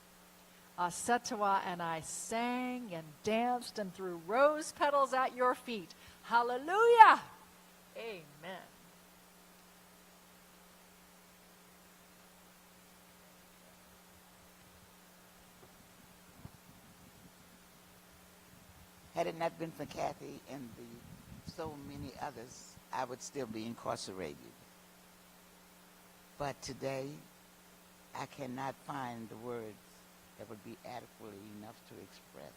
Asetawa and I sang and danced and threw rose petals at your feet. Hallelujah! Amen. Had it not been for Kathy and so many others, I would still be incarcerated. But today, I cannot find the words that would be adequately enough to express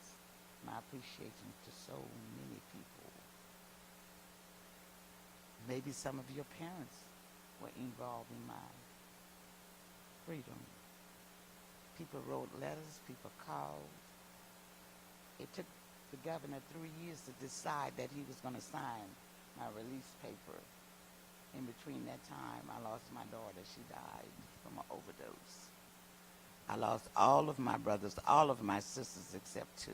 my appreciation to so many people. Maybe some of your parents were involved in my freedom. People wrote letters, people called. It took the governor 3 years to decide that he was going to sign my release paper. In between that time, I lost my daughter. She died from an overdose. I lost all of my brothers, all of my sisters except 2.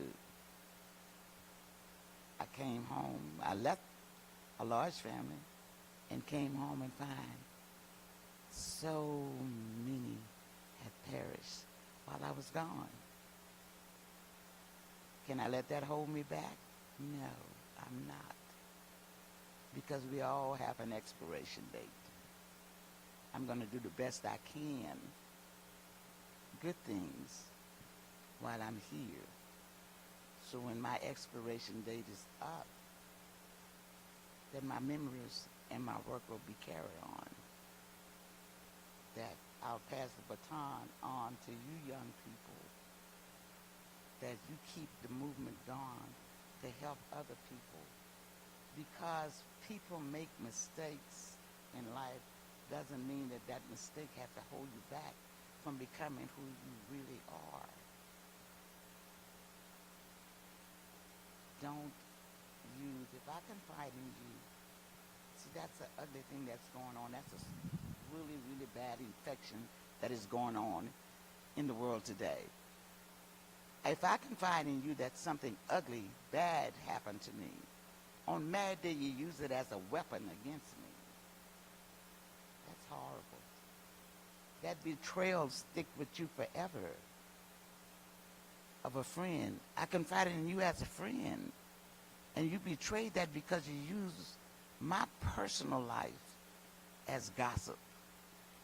I came home. I left a large family and came home and find so many had perished while I was gone. Can I let that hold me back? No, I'm not. Because we all have an expiration date. I'm going to do the best I can, good things, while I'm here. So when my expiration date is up, then my memories and my work will be carried on. That I'll pass the baton on to you young people, that you keep the movement going to help other people. Because people make mistakes in life doesn't mean that that mistake has to hold you back from becoming who you really are. Don't use, if I confide in you, see, that's the ugly thing that's going on. That's a really, really bad infection that is going on in the world today. If I confide in you that something ugly, bad happened to me, on Mad Day you use it as a weapon against me. That's horrible. That betrayal stick with you forever of a friend. I confided in you as a friend, and you betrayed that because you used my personal life as gossip.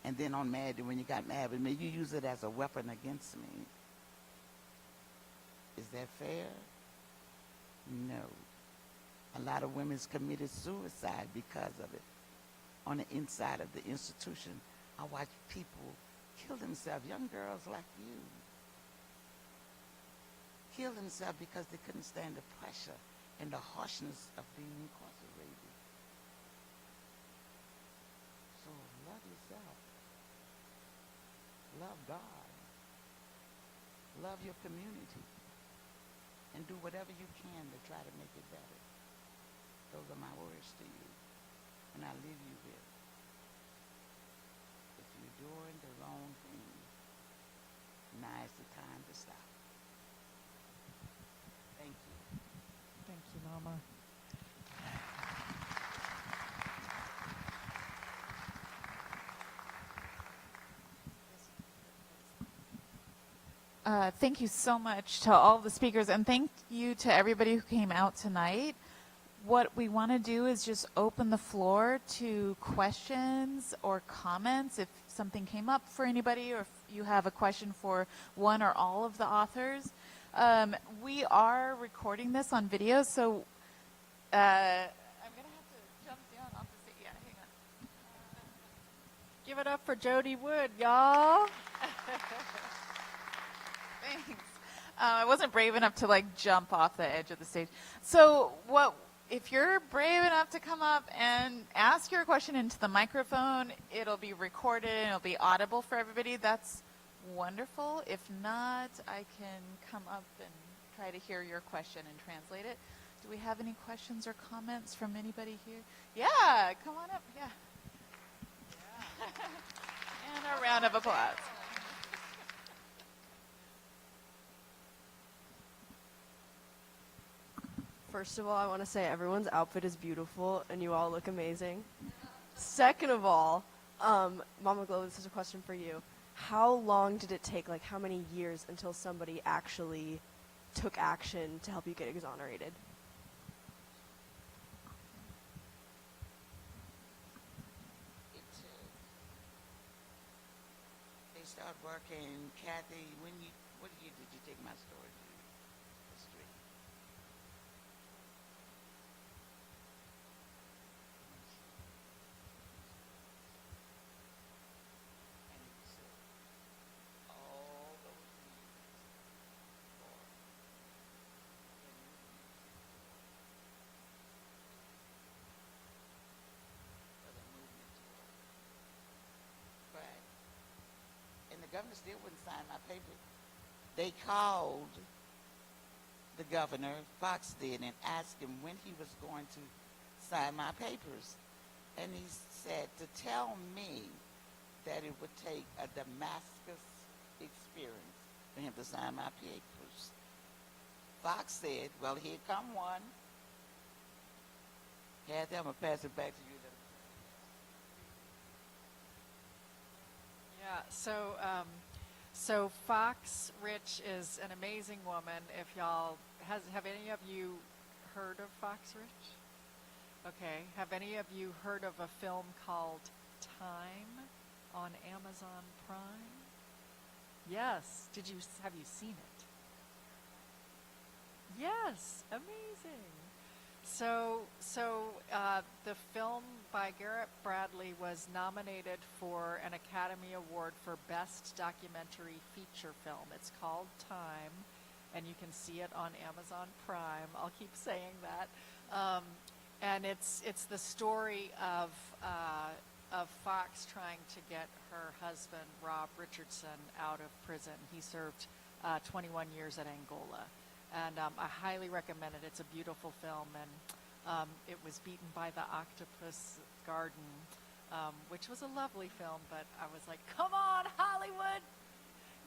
And then on Mad Day, when you got mad with me, you use it as a weapon against me. Is that fair? No. A lot of women's committed suicide because of it. On the inside of the institution, I watch people kill themselves, young girls like you, kill themselves because they couldn't stand the pressure and the harshness of being incarcerated. So love yourself. Love God. Love your community. And do whatever you can to try to make it better. Those are my words to you. And I leave you with, if you're doing the wrong thing, now is the time to stop. Thank you. Thank you, Mama. Thank you so much to all the speakers, and thank you to everybody who came out tonight. What we want to do is just open the floor to questions or comments if something came up for anybody, or if you have a question for one or all of the authors. We are recording this on video, so I'm going to have to jump down off the stage. Yeah, hang on. Give it up for Jody Wood, y'all. Thanks. I wasn't brave enough to like jump off the edge of the stage. So if you're brave enough to come up and ask your question into the microphone, it'll be recorded and it'll be audible for everybody. That's wonderful. If not, I can come up and try to hear your question and translate it. Do we have any questions or comments from anybody here? Yeah, come on up. Yeah. And a round of applause. First of all, I want to say everyone's outfit is beautiful and you all look amazing. Second of all, Mama Glow, this is a question for you. How long did it take, like how many years until somebody actually took action to help you get exonerated? They start working. Kathy, what year did you take my story to the street? And it took all those years for the movement to work. But and the governor still wouldn't sign my paper. They called the governor, Fox did, and asked him when he was going to sign my papers. And he said to tell me that it would take a Damascus experience for him to sign my papers. Fox said, well, here come one. Kathy, I'm going to pass it back to you. Yeah, so Fox Rich is an amazing woman. If y'all, have any of you heard of Fox Rich? Okay, have any of you heard of a film called Time on Amazon Prime? Yes, have you seen it? Yes, amazing. So the film by Garrett Bradley was nominated for an Academy Award for Best Documentary Feature Film. It's called Time, and you can see it on Amazon Prime. I'll keep saying that. And it's the story of Fox trying to get her husband, Rob Richardson, out of prison. He served 21 years at Angola. And I highly recommend it. It's a beautiful film, and it was beaten by The Octopus Garden, which was a lovely film, but I was like, come on, Hollywood!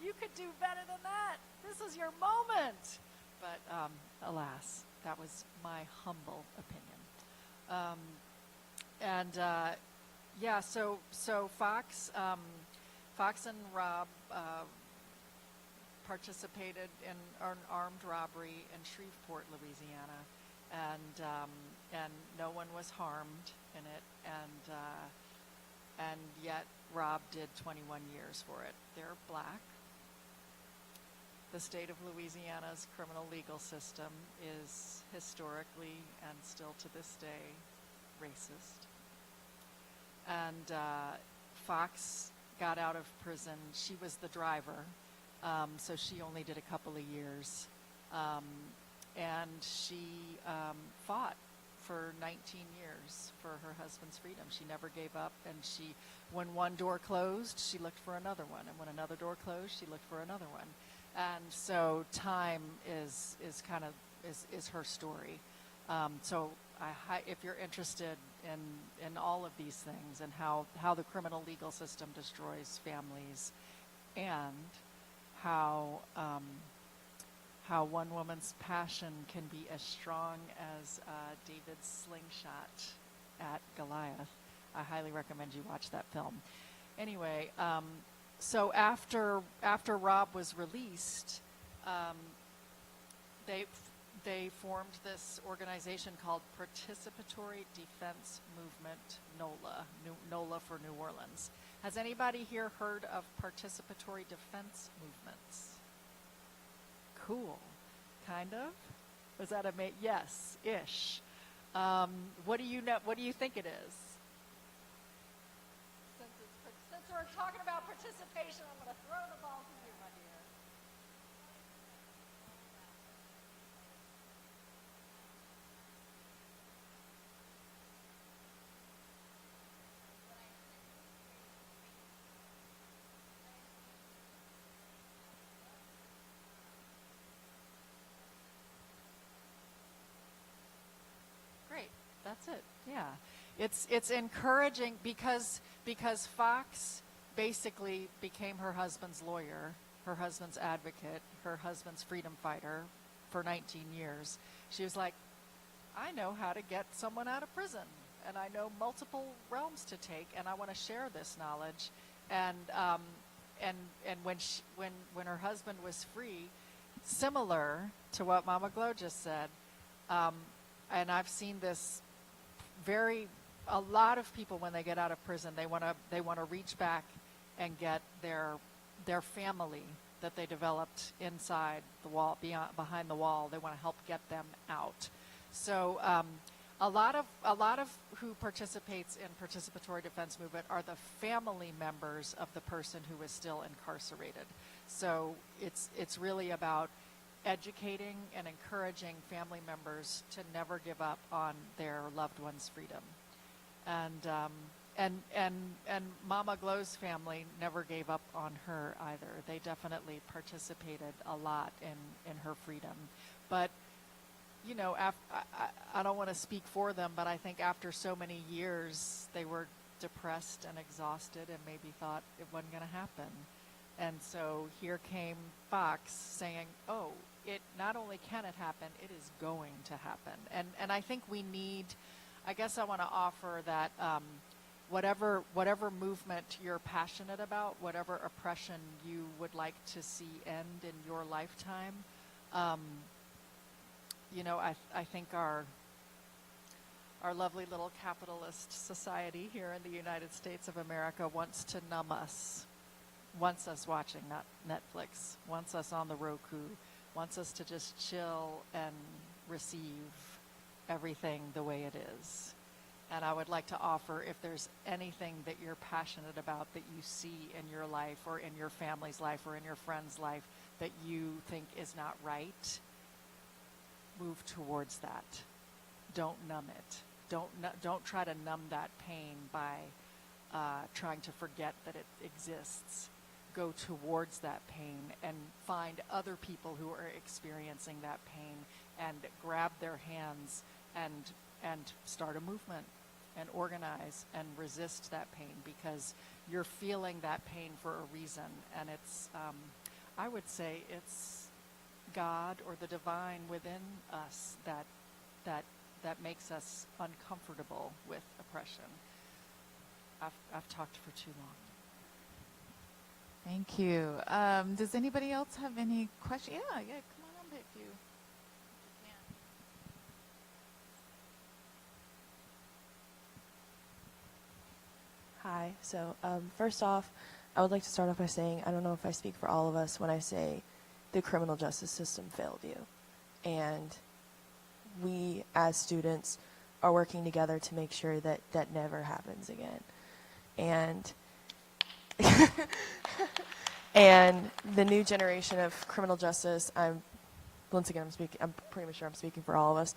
You could do better than that! This is your moment! But alas, that was my humble opinion. So Fox and Rob participated in an armed robbery in Shreveport, Louisiana, and no one was harmed in it, and yet Rob did 21 years for it. They're black. The state of Louisiana's criminal legal system is historically and still to this day racist. And Fox got out of prison. She was the driver. So she only did a couple of years. And she fought for 19 years for her husband's freedom. She never gave up. And when one door closed, she looked for another one. And when another door closed, she looked for another one. And so Time is her story. So if you're interested in all of these things and how the criminal legal system destroys families, and how one woman's passion can be as strong as David's slingshot at Goliath, I highly recommend you watch that film. Anyway, so after Rob was released, they formed this organization called Participatory Defense Movement, NOLA for New Orleans. Has anybody here heard of participatory defense movements? Cool. Kind of? Was that yes, ish. What do you know? What do you think it is? Since we're talking about participation, I'm going to throw the ball to you, my dear. That's it. Yeah. It's encouraging because Fox basically became her husband's lawyer, her husband's advocate, her husband's freedom fighter for 19 years. She was like, I know how to get someone out of prison, and I know multiple realms to take, and I want to share this knowledge. And when her husband was free, similar to what Mama Glow just said, and I've seen this a lot of people when they get out of prison, they want to reach back and get their family that they developed inside the wall, behind the wall. They want to help get them out. So a lot of who participates in participatory defense movement are the family members of the person who is still incarcerated. So it's really about educating and encouraging family members to never give up on their loved one's freedom. And Mama Glow's family never gave up on her either. They definitely participated a lot in her freedom. But, you know, I don't want to speak for them, but I think after so many years, they were depressed and exhausted and maybe thought it wasn't going to happen. And so here came Fox saying, oh, it not only can it happen, it is going to happen. And I think we need, I guess I want to offer that whatever movement you're passionate about, whatever oppression you would like to see end in your lifetime, you know, I think our lovely little capitalist society here in the United States of America wants to numb us, wants us watching Netflix, wants us on the Roku, wants us to just chill and receive everything the way it is. And I would like to offer, if there's anything that you're passionate about that you see in your life or in your family's life or in your friend's life that you think is not right, move towards that. Don't numb it. Don't try to numb that pain by trying to forget that it exists. Go towards that pain and find other people who are experiencing that pain and grab their hands and start a movement and organize and resist that pain, because you're feeling that pain for a reason. And it's, I would say it's God or the divine within us that makes us uncomfortable with oppression. I've talked for too long. Thank you. Does anybody else have any questions? Yeah, come on up if you can. Hi. So first off, I would like to start off by saying I don't know if I speak for all of us when I say the criminal justice system failed you. And we as students are working together to make sure that that never happens again. And and the new generation of criminal justice, I'm pretty sure I'm speaking for all of us.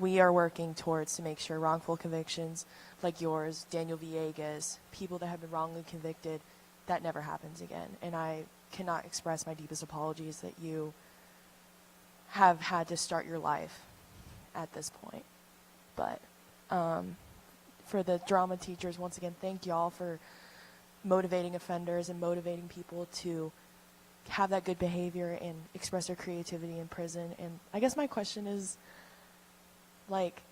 We are working towards to make sure wrongful convictions like yours, Daniel Villegas, people that have been wrongly convicted, that never happens again. And I cannot express my deepest apologies that you have had to start your life at this point. But for the drama teachers, once again, thank y'all for motivating offenders and motivating people to have that good behavior and express their creativity in prison. And I guess my question is, like,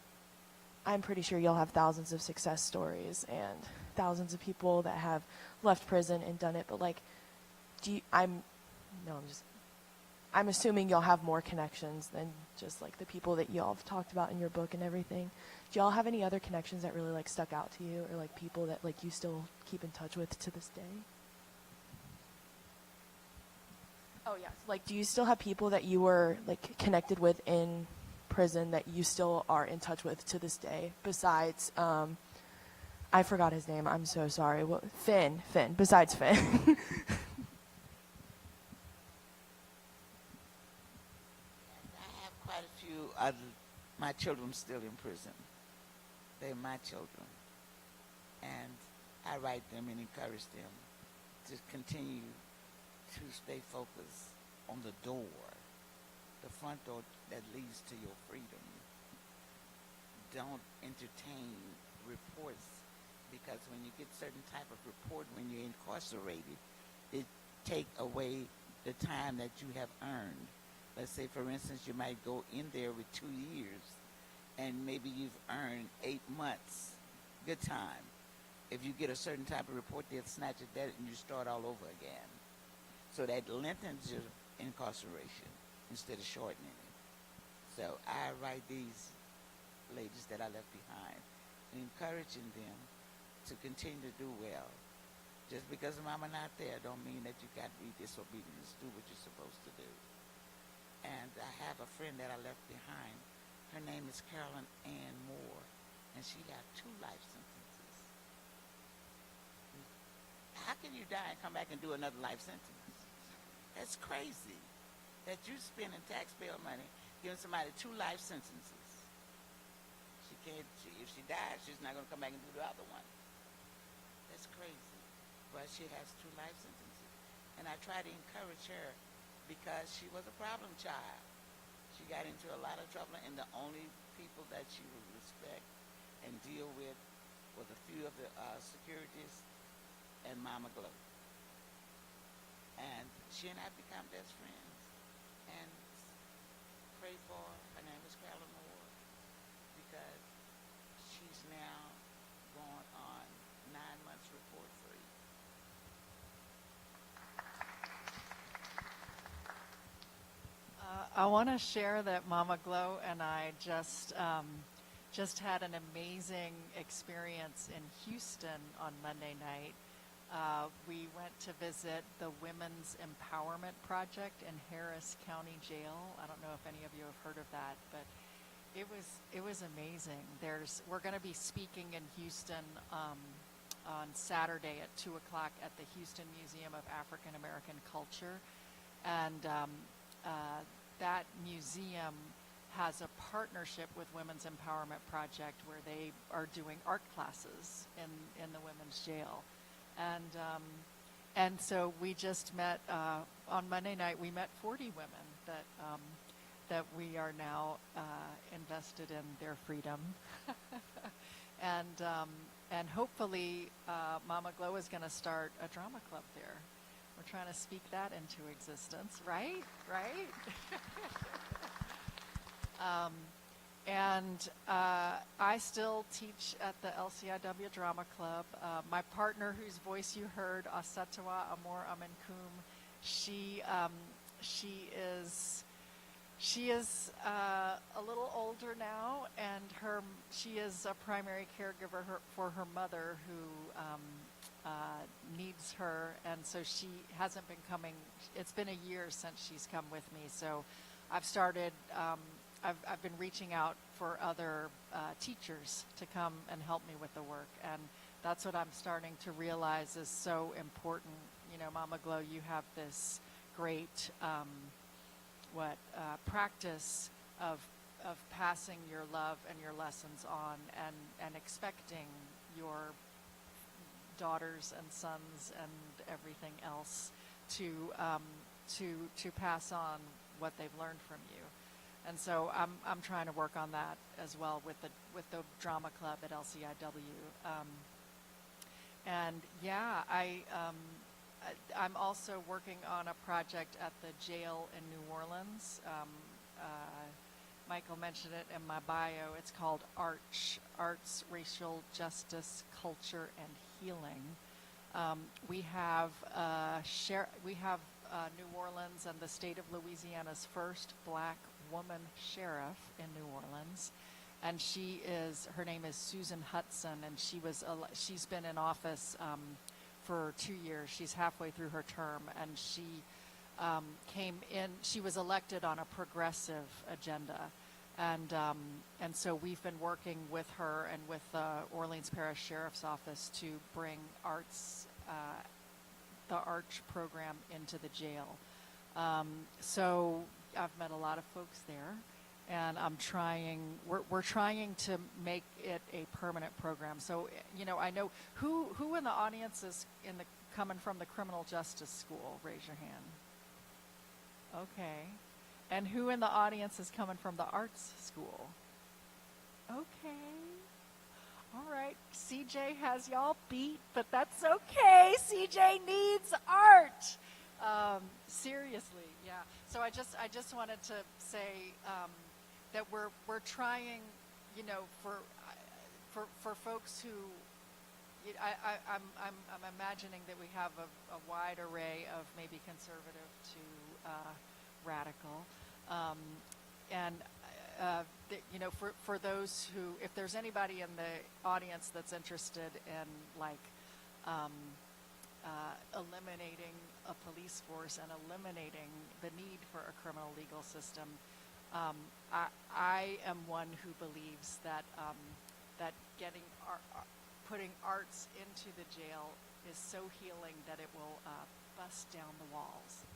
I'm pretty sure you'll have thousands of success stories and thousands of people that have left prison and done it, but like, I'm assuming y'all have more connections than just like the people that y'all have talked about in your book and everything. Do y'all have any other connections that really like stuck out to you, or like people that like you still keep in touch with to this day? Oh yes. Like, do you still have people that you were like connected with in prison that you still are in touch with to this day, besides I forgot his name, I'm so sorry. Finn, besides Finn. I have quite a few of my children still in prison. They're my children. And I write them and encourage them to continue to stay focused on the door, the front door that leads to your freedom. don't entertain reports, because when you get certain type of report when you're incarcerated, it take away the time that you have earned. Let's say, for instance, you might go in there with 2 years, and maybe you've earned 8 months. Good time. If you get a certain type of report, they'll snatch at that and you start all over again. So that lengthens your incarceration instead of shortening it. So I write these ladies that I left behind, and encouraging them to continue to do well. Just because mama not there don't mean that you got to be disobedient. Just do what you're supposed to do. And I have a friend that I left behind. Her name is Carolyn Ann Moore, and she got 2 life sentences. How can you die and come back and do another life sentence? That's crazy. That you spending taxpayer money giving somebody 2 life sentences. She can't. If she dies, she's not going to come back and do the other one. That's crazy. But she has 2 life sentences. And I try to encourage her because she was a problem child. She got into a lot of trouble, and the only people that she would respect and deal with was a few of the securities and Mama Glow. And she and I become best friends. And pray for her. Her name is Carolyn Moore, because she's now going on 9 months report free. I want to share that Mama Glow and I just had an amazing experience in Houston on Monday night. We went to visit the Women's Empowerment Project in Harris County Jail. I don't know if any of you have heard of that, but it was amazing. We're going to be speaking in Houston on Saturday at 2 o'clock at the Houston Museum of African American Culture, and that museum has a partnership with Women's Empowerment Project where they are doing art classes in the women's jail. And so we just met, on Monday night, we met 40 women that we are now invested in their freedom. And hopefully Mama Glow is going to start a drama club there. We're trying to speak that into existence, right? Right? I still teach at the LCIW Drama Club. My partner, whose voice you heard, Asatawa Amor Amenkum, she is a little older now, and she is a primary caregiver for her mother who needs her, and so she hasn't been coming. It's been a year since she's come with me, so I've started. I've been reaching out for other teachers to come and help me with the work, and that's what I'm starting to realize is so important. You know, Mama Glow, you have this great practice of passing your love and your lessons on, and expecting your daughters and sons and everything else to pass on what they've learned from you. And so I'm trying to work on that as well with the drama club at LCIW. And yeah, I'm also working on a project at the jail in New Orleans. Michael mentioned it in my bio. It's called ARCH, Arts, Racial Justice, Culture, and Healing. We have New Orleans and the state of Louisiana's first black woman sheriff in New Orleans, and her name is Susan Hudson, and she's been in office for 2 years. She's halfway through her term, and she was elected on a progressive agenda, and so we've been working with her and with the Orleans Parish Sheriff's Office to bring the ARCH program into the jail. So I've met a lot of folks there, and we're trying to make it a permanent program. So, you know, I know who in the audience is coming from the criminal justice school? Raise your hand. Okay. And who in the audience is coming from the arts school? Okay. All right. CJ has y'all beat, but that's okay. CJ needs art. Seriously, yeah. So I just wanted to say that we're trying, you know, for folks who, I'm imagining that we have a wide array of maybe conservative to radical, and you know, for those who, if there's anybody in the audience that's interested in like eliminating a police force and eliminating the need for a criminal legal system, I am one who believes that that getting putting arts into the jail is so healing that it will bust down the walls.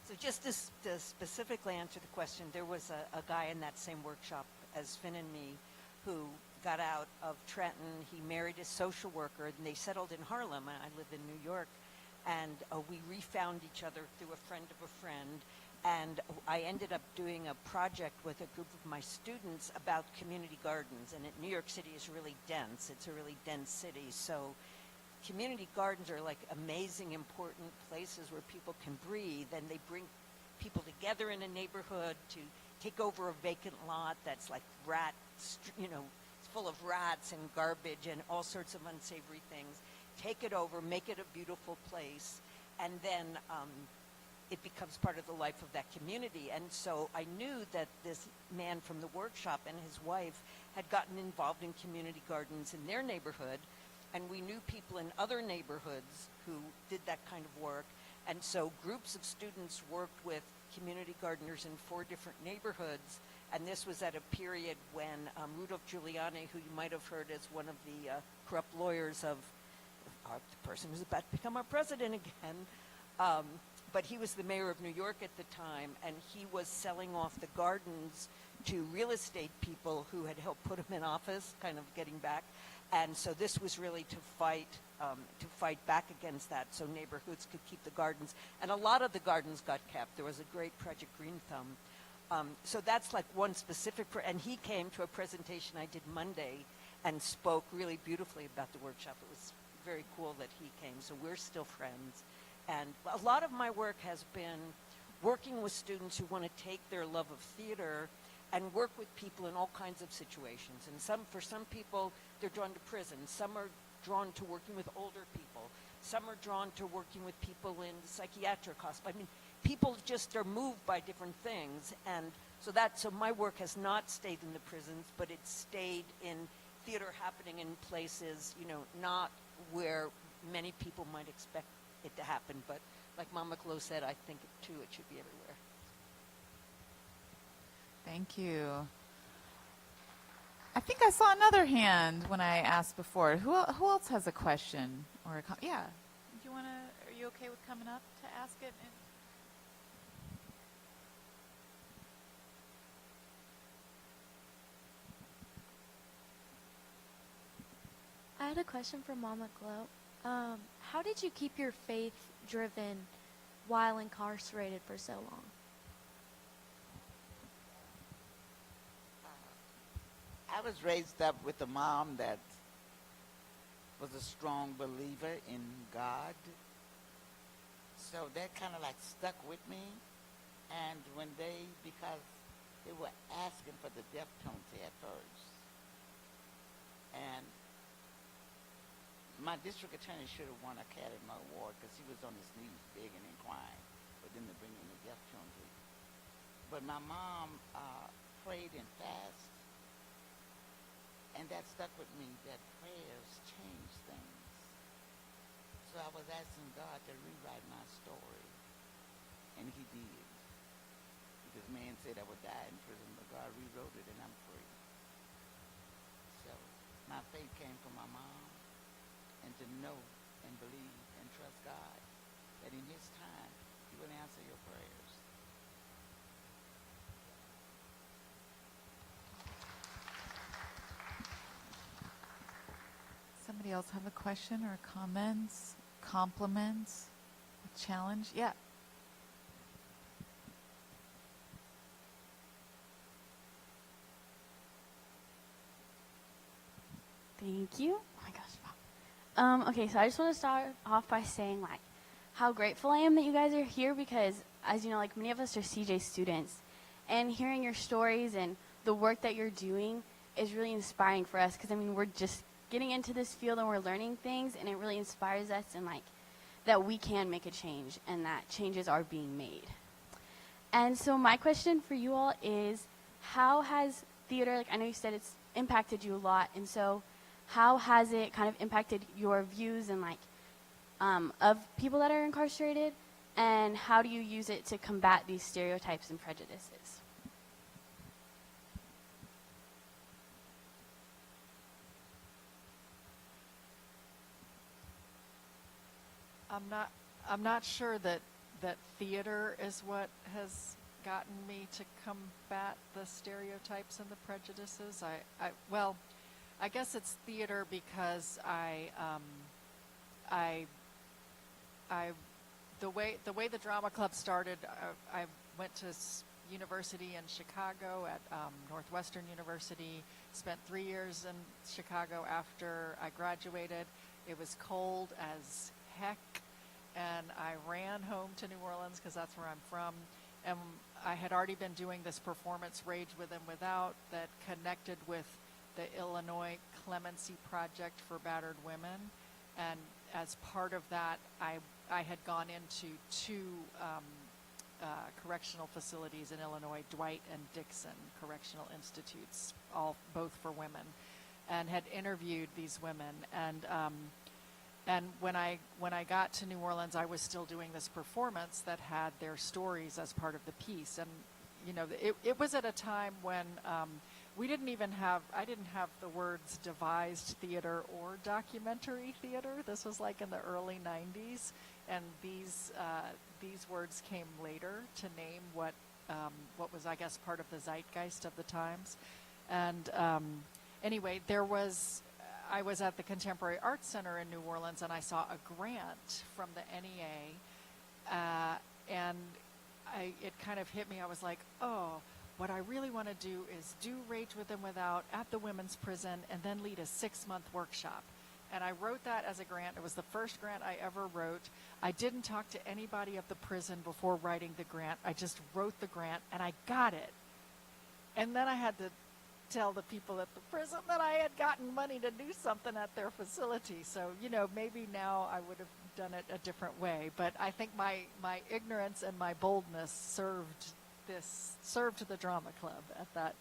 So just to specifically answer the question, there was a guy in that same workshop as Finn and me who got out of Trenton. He married a social worker, and they settled in Harlem. I live in New York. And we refound each other through a friend of a friend. And I ended up doing a project with a group of my students about community gardens. And New York City is really dense. It's a really dense city. So community gardens are like amazing, important places where people can breathe, and they bring people together in a neighborhood to take over a vacant lot that's like you know, it's full of rats and garbage and all sorts of unsavory things. Take it over, make it a beautiful place, and then it becomes part of the life of that community. And so I knew that this man from the workshop and his wife had gotten involved in community gardens in their neighborhood, and we knew people in other neighborhoods who did that kind of work. And so groups of students worked with community gardeners in 4 different neighborhoods. And this was at a period when Rudolph Giuliani, who you might have heard as one of the corrupt lawyers of the person who's about to become our president again, but he was the mayor of New York at the time, and he was selling off the gardens to real estate people who had helped put him in office, kind of getting back. And so this was really to fight back against that, so neighborhoods could keep the gardens. And a lot of the gardens got kept. There was a great Project Green Thumb. So that's like one specific, and he came to a presentation I did Monday and spoke really beautifully about the workshop. It was very cool that he came, so we're still friends. And a lot of my work has been working with students who want to take their love of theater and work with people in all kinds of situations. And for some people, they're drawn to prison. Some are drawn to working with older people. Some are drawn to working with people in psychiatric hospitals. I mean, people just are moved by different things. And so my work has not stayed in the prisons, but it's stayed in theater happening in places, you know, not where many people might expect it to happen. But like Mama Chloe said, I think, too, it should be everywhere. Thank you. I think I saw another hand when I asked before. Who else has a question or a yeah? Do you want to? Are you okay with coming up to ask it? I had a question for Mama Glow. How did you keep your faith driven while incarcerated for so long? I was raised up with a mom that was a strong believer in God. So that kind of like stuck with me. And because they were asking for the death penalty at first. And my district attorney should have won an Academy Award because he was on his knees begging and crying for them to bring in the death penalty. But my mom prayed and fasted. And that stuck with me, that prayers change things. So I was asking God to rewrite my story. And he did. Because man said I would die in prison, but God rewrote it and I'm free. So my faith came from my mom. And to know and believe and trust God that in his time, he will answer your prayers. Somebody else have a question or comments, compliments, a challenge? Yeah. Thank you. Oh my gosh. Okay, so I just want to start off by saying like how grateful I am that you guys are here because, as you know, like many of us are CJ students, and hearing your stories and the work that you're doing is really inspiring for us because I mean we're just getting into this field and we're learning things, and it really inspires us and like that we can make a change and that changes are being made. And so my question for you all is, how has theater, like I know you said it's impacted you a lot, and so how has it kind of impacted your views and like of people that are incarcerated, and how do you use it to combat these stereotypes and prejudices? I'm not sure that theater is what has gotten me to combat the stereotypes and the prejudices. Well, I guess it's theater because the way the drama club started, I went to university in Chicago at Northwestern University, spent 3 years in Chicago after I graduated. It was cold as heck, and I ran home to New Orleans because that's where I'm from, and I had already been doing this performance, Rage With and Without, that connected with the Illinois Clemency Project for Battered Women, and as part of that, I had gone into two correctional facilities in Illinois, Dwight and Dixon Correctional Institutes, both for women, and had interviewed these women. And when I got to New Orleans, I was still doing this performance that had their stories as part of the piece. And you know, it was at a time when I didn't have the words devised theater or documentary theater. This was like in the early 90s, and these words came later to name what was, I guess, part of the zeitgeist of the times. And anyway, I was at the Contemporary Arts Center in New Orleans, and I saw a grant from the NEA, and it kind of hit me. I was like, oh, what I really want to do is do Rage With and Without at the women's prison and then lead a 6-month workshop. And I wrote that as a grant. It was the first grant I ever wrote. I didn't talk to anybody at the prison before writing the grant. I just wrote the grant, and I got it. And then I had to tell the people at the prison that I had gotten money to do something at their facility. So, you know, maybe now I would have done it a different way. But I think my ignorance and my boldness served the drama club at that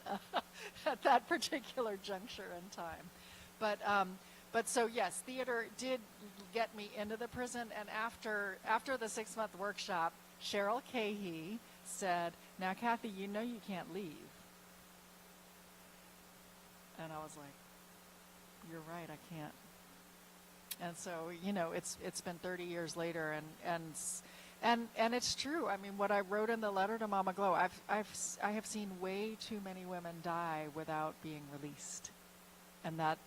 at that particular juncture in time. But so yes, theater did get me into the prison. And after the 6-month workshop, Cheryl Cahey said, "Now, Kathy, you know you can't leave." And I was like, "You're right, I can't." And so, you know, it's been 30 years later, and it's true. I mean, what I wrote in the letter to Mama Glow, I have seen way too many women die without being released, and that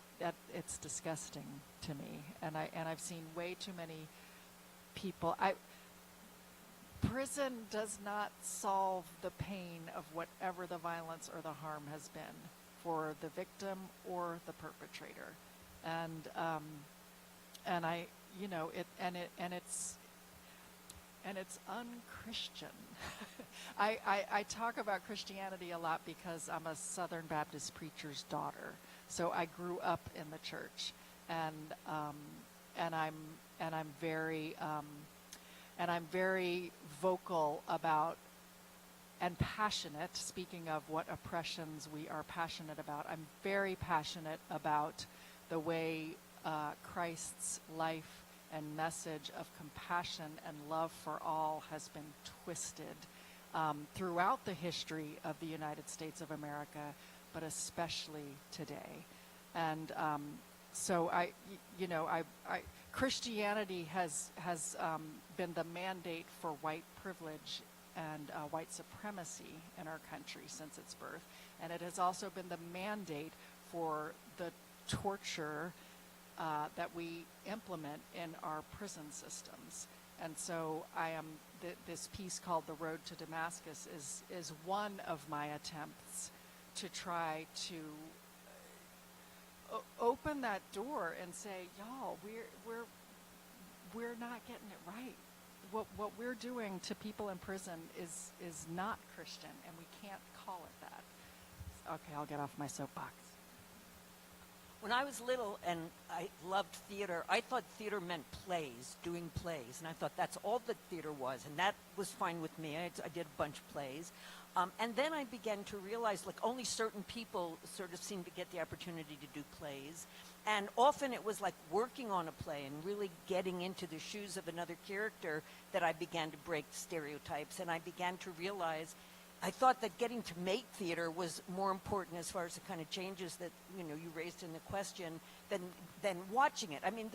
it's disgusting to me. And I've seen way too many people. Prison does not solve the pain of whatever the violence or the harm has been for the victim or the perpetrator, and I, you know, it's unchristian. I talk about Christianity a lot because I'm a Southern Baptist preacher's daughter, so I grew up in the church, and I'm very vocal about and passionate. Speaking of what oppressions we are passionate about, I'm very passionate about the way Christ's life and message of compassion and love for all has been twisted throughout the history of the United States of America, but especially today. And so Christianity has been the mandate for white privilege and white supremacy in our country since its birth. And it has also been the mandate for the torture that we implement in our prison systems. And so this piece called The Road to Damascus is one of my attempts to try to open that door and say, y'all, we're not getting it right. What we're doing to people in prison is not Christian, and we can't call it that. Okay, I'll get off my soapbox. When I was little and I loved theater, I thought theater meant plays, doing plays. And I thought that's all that theater was. And that was fine with me. I did a bunch of plays. And then I began to realize, like, only certain people sort of seemed to get the opportunity to do plays. And often it was like working on a play and really getting into the shoes of another character that I began to break stereotypes. And I began to realize, I thought that getting to make theater was more important as far as the kind of changes that, you know, you raised in the question than watching it. I mean,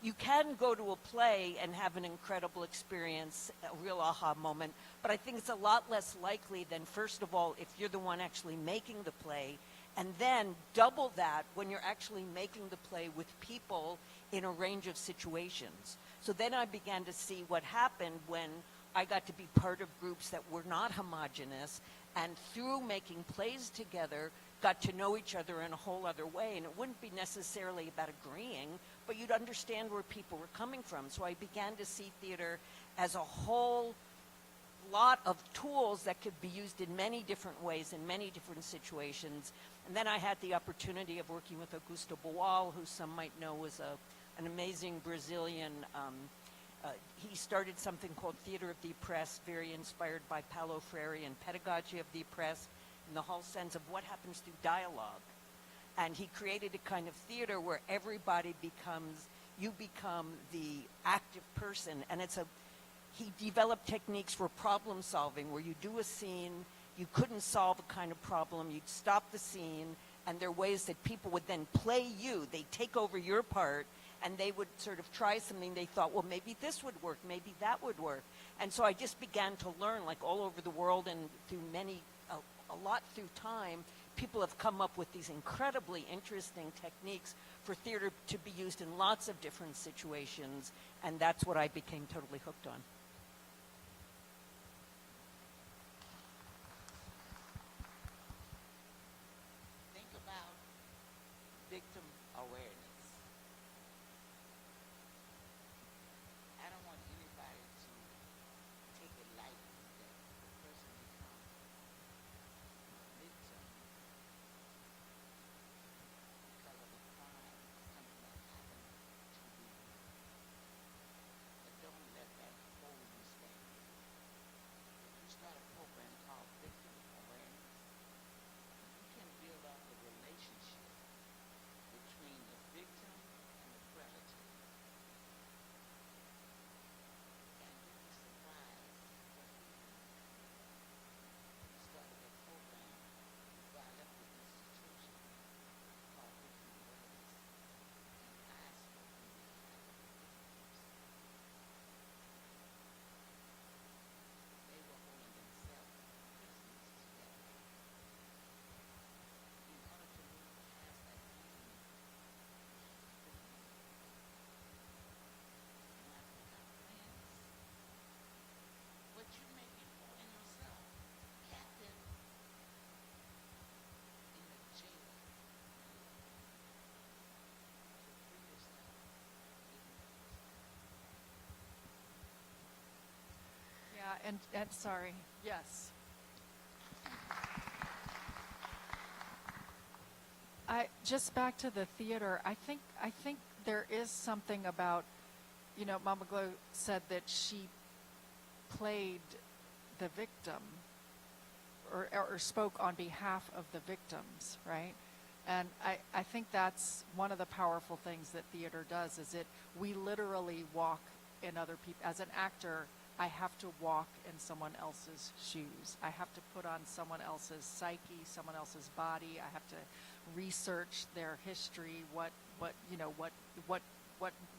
you can go to a play and have an incredible experience, a real aha moment, but I think it's a lot less likely than, first of all, if you're the one actually making the play, and then double that when you're actually making the play with people in a range of situations. So then I began to see what happened when I got to be part of groups that were not homogenous, and through making plays together, got to know each other in a whole other way. And it wouldn't be necessarily about agreeing, but you'd understand where people were coming from. So I began to see theater as a whole lot of tools that could be used in many different ways, in many different situations. And then I had the opportunity of working with Augusto Boal, who some might know was an amazing Brazilian. He started something called Theater of the Oppressed, very inspired by Paulo Freire and Pedagogy of the Oppressed, in the whole sense of what happens through dialogue. And he created a kind of theater where everybody you become the active person. And he developed techniques for problem solving, where you do a scene, you couldn't solve a kind of problem, you'd stop the scene, and there are ways that people would then play you. They take over your part, and they would sort of try something. They thought, well, maybe this would work, maybe that would work. And so I just began to learn, like all over the world and through a lot through time, people have come up with these incredibly interesting techniques for theater to be used in lots of different situations, and that's what I became totally hooked on. Think about victim awareness. I don't want anybody to take it lightly that the person becomes a victim because of a crime, something that happened to you. But don't let that hold you back. If you start a program called Victim Awareness, you can build up a relationship between the victim and the predator. And you'd be surprised what we started a program before I left the institution called Victim Awareness. And I spoke on behalf of the victims. They were holding themselves prisoners together. In order to move past that pain, you have to have friends. But you may be holding yourself captive in the jail. To free yourself, Yeah, and sorry, yes. Just back to the theater, I think there is something about, you know, Mama Glow said that she played the victim or spoke on behalf of the victims, right? And I think that's one of the powerful things that theater does, is we literally walk in other people. As an actor, I have to walk in someone else's shoes. I have to put on someone else's psyche, someone else's body. I have to research their history, what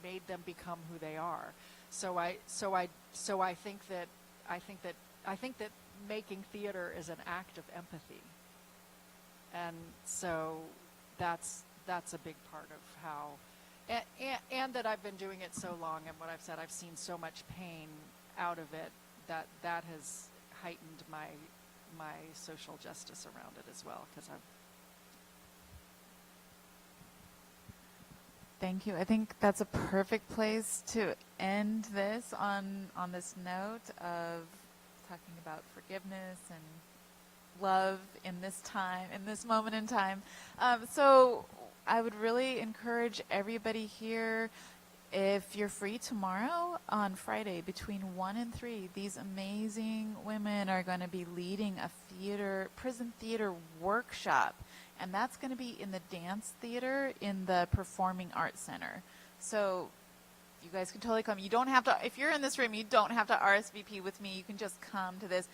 made them become who they are. So I think that making theater is an act of empathy. And so that's a big part of how, and that I've been doing it so long, and what I've said, I've seen so much pain out of it that has heightened my social justice around it as well, because Thank you. I think that's a perfect place to end this on this note of talking about forgiveness and love in this time, in this moment in time. So I would really encourage everybody here, if you're free tomorrow on Friday between 1 and 3, these amazing women are going to be leading a prison theater workshop. And that's going to be in the dance theater in the Performing Arts Center. So you guys can totally come. You don't have to, if you're in this room, you don't have to RSVP with me. You can just come to this.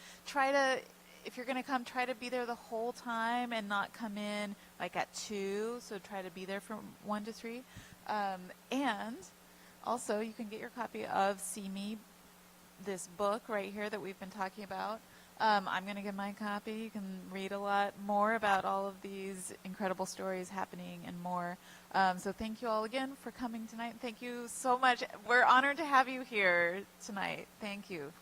If you're going to come, try to be there the whole time and not come in like at 2. So try to be there from 1 to 3. And also, you can get your copy of See Me, this book right here that we've been talking about. I'm going to get my copy. You can read a lot more about all of these incredible stories happening and more. So thank you all again for coming tonight. Thank you so much. We're honored to have you here tonight. Thank you.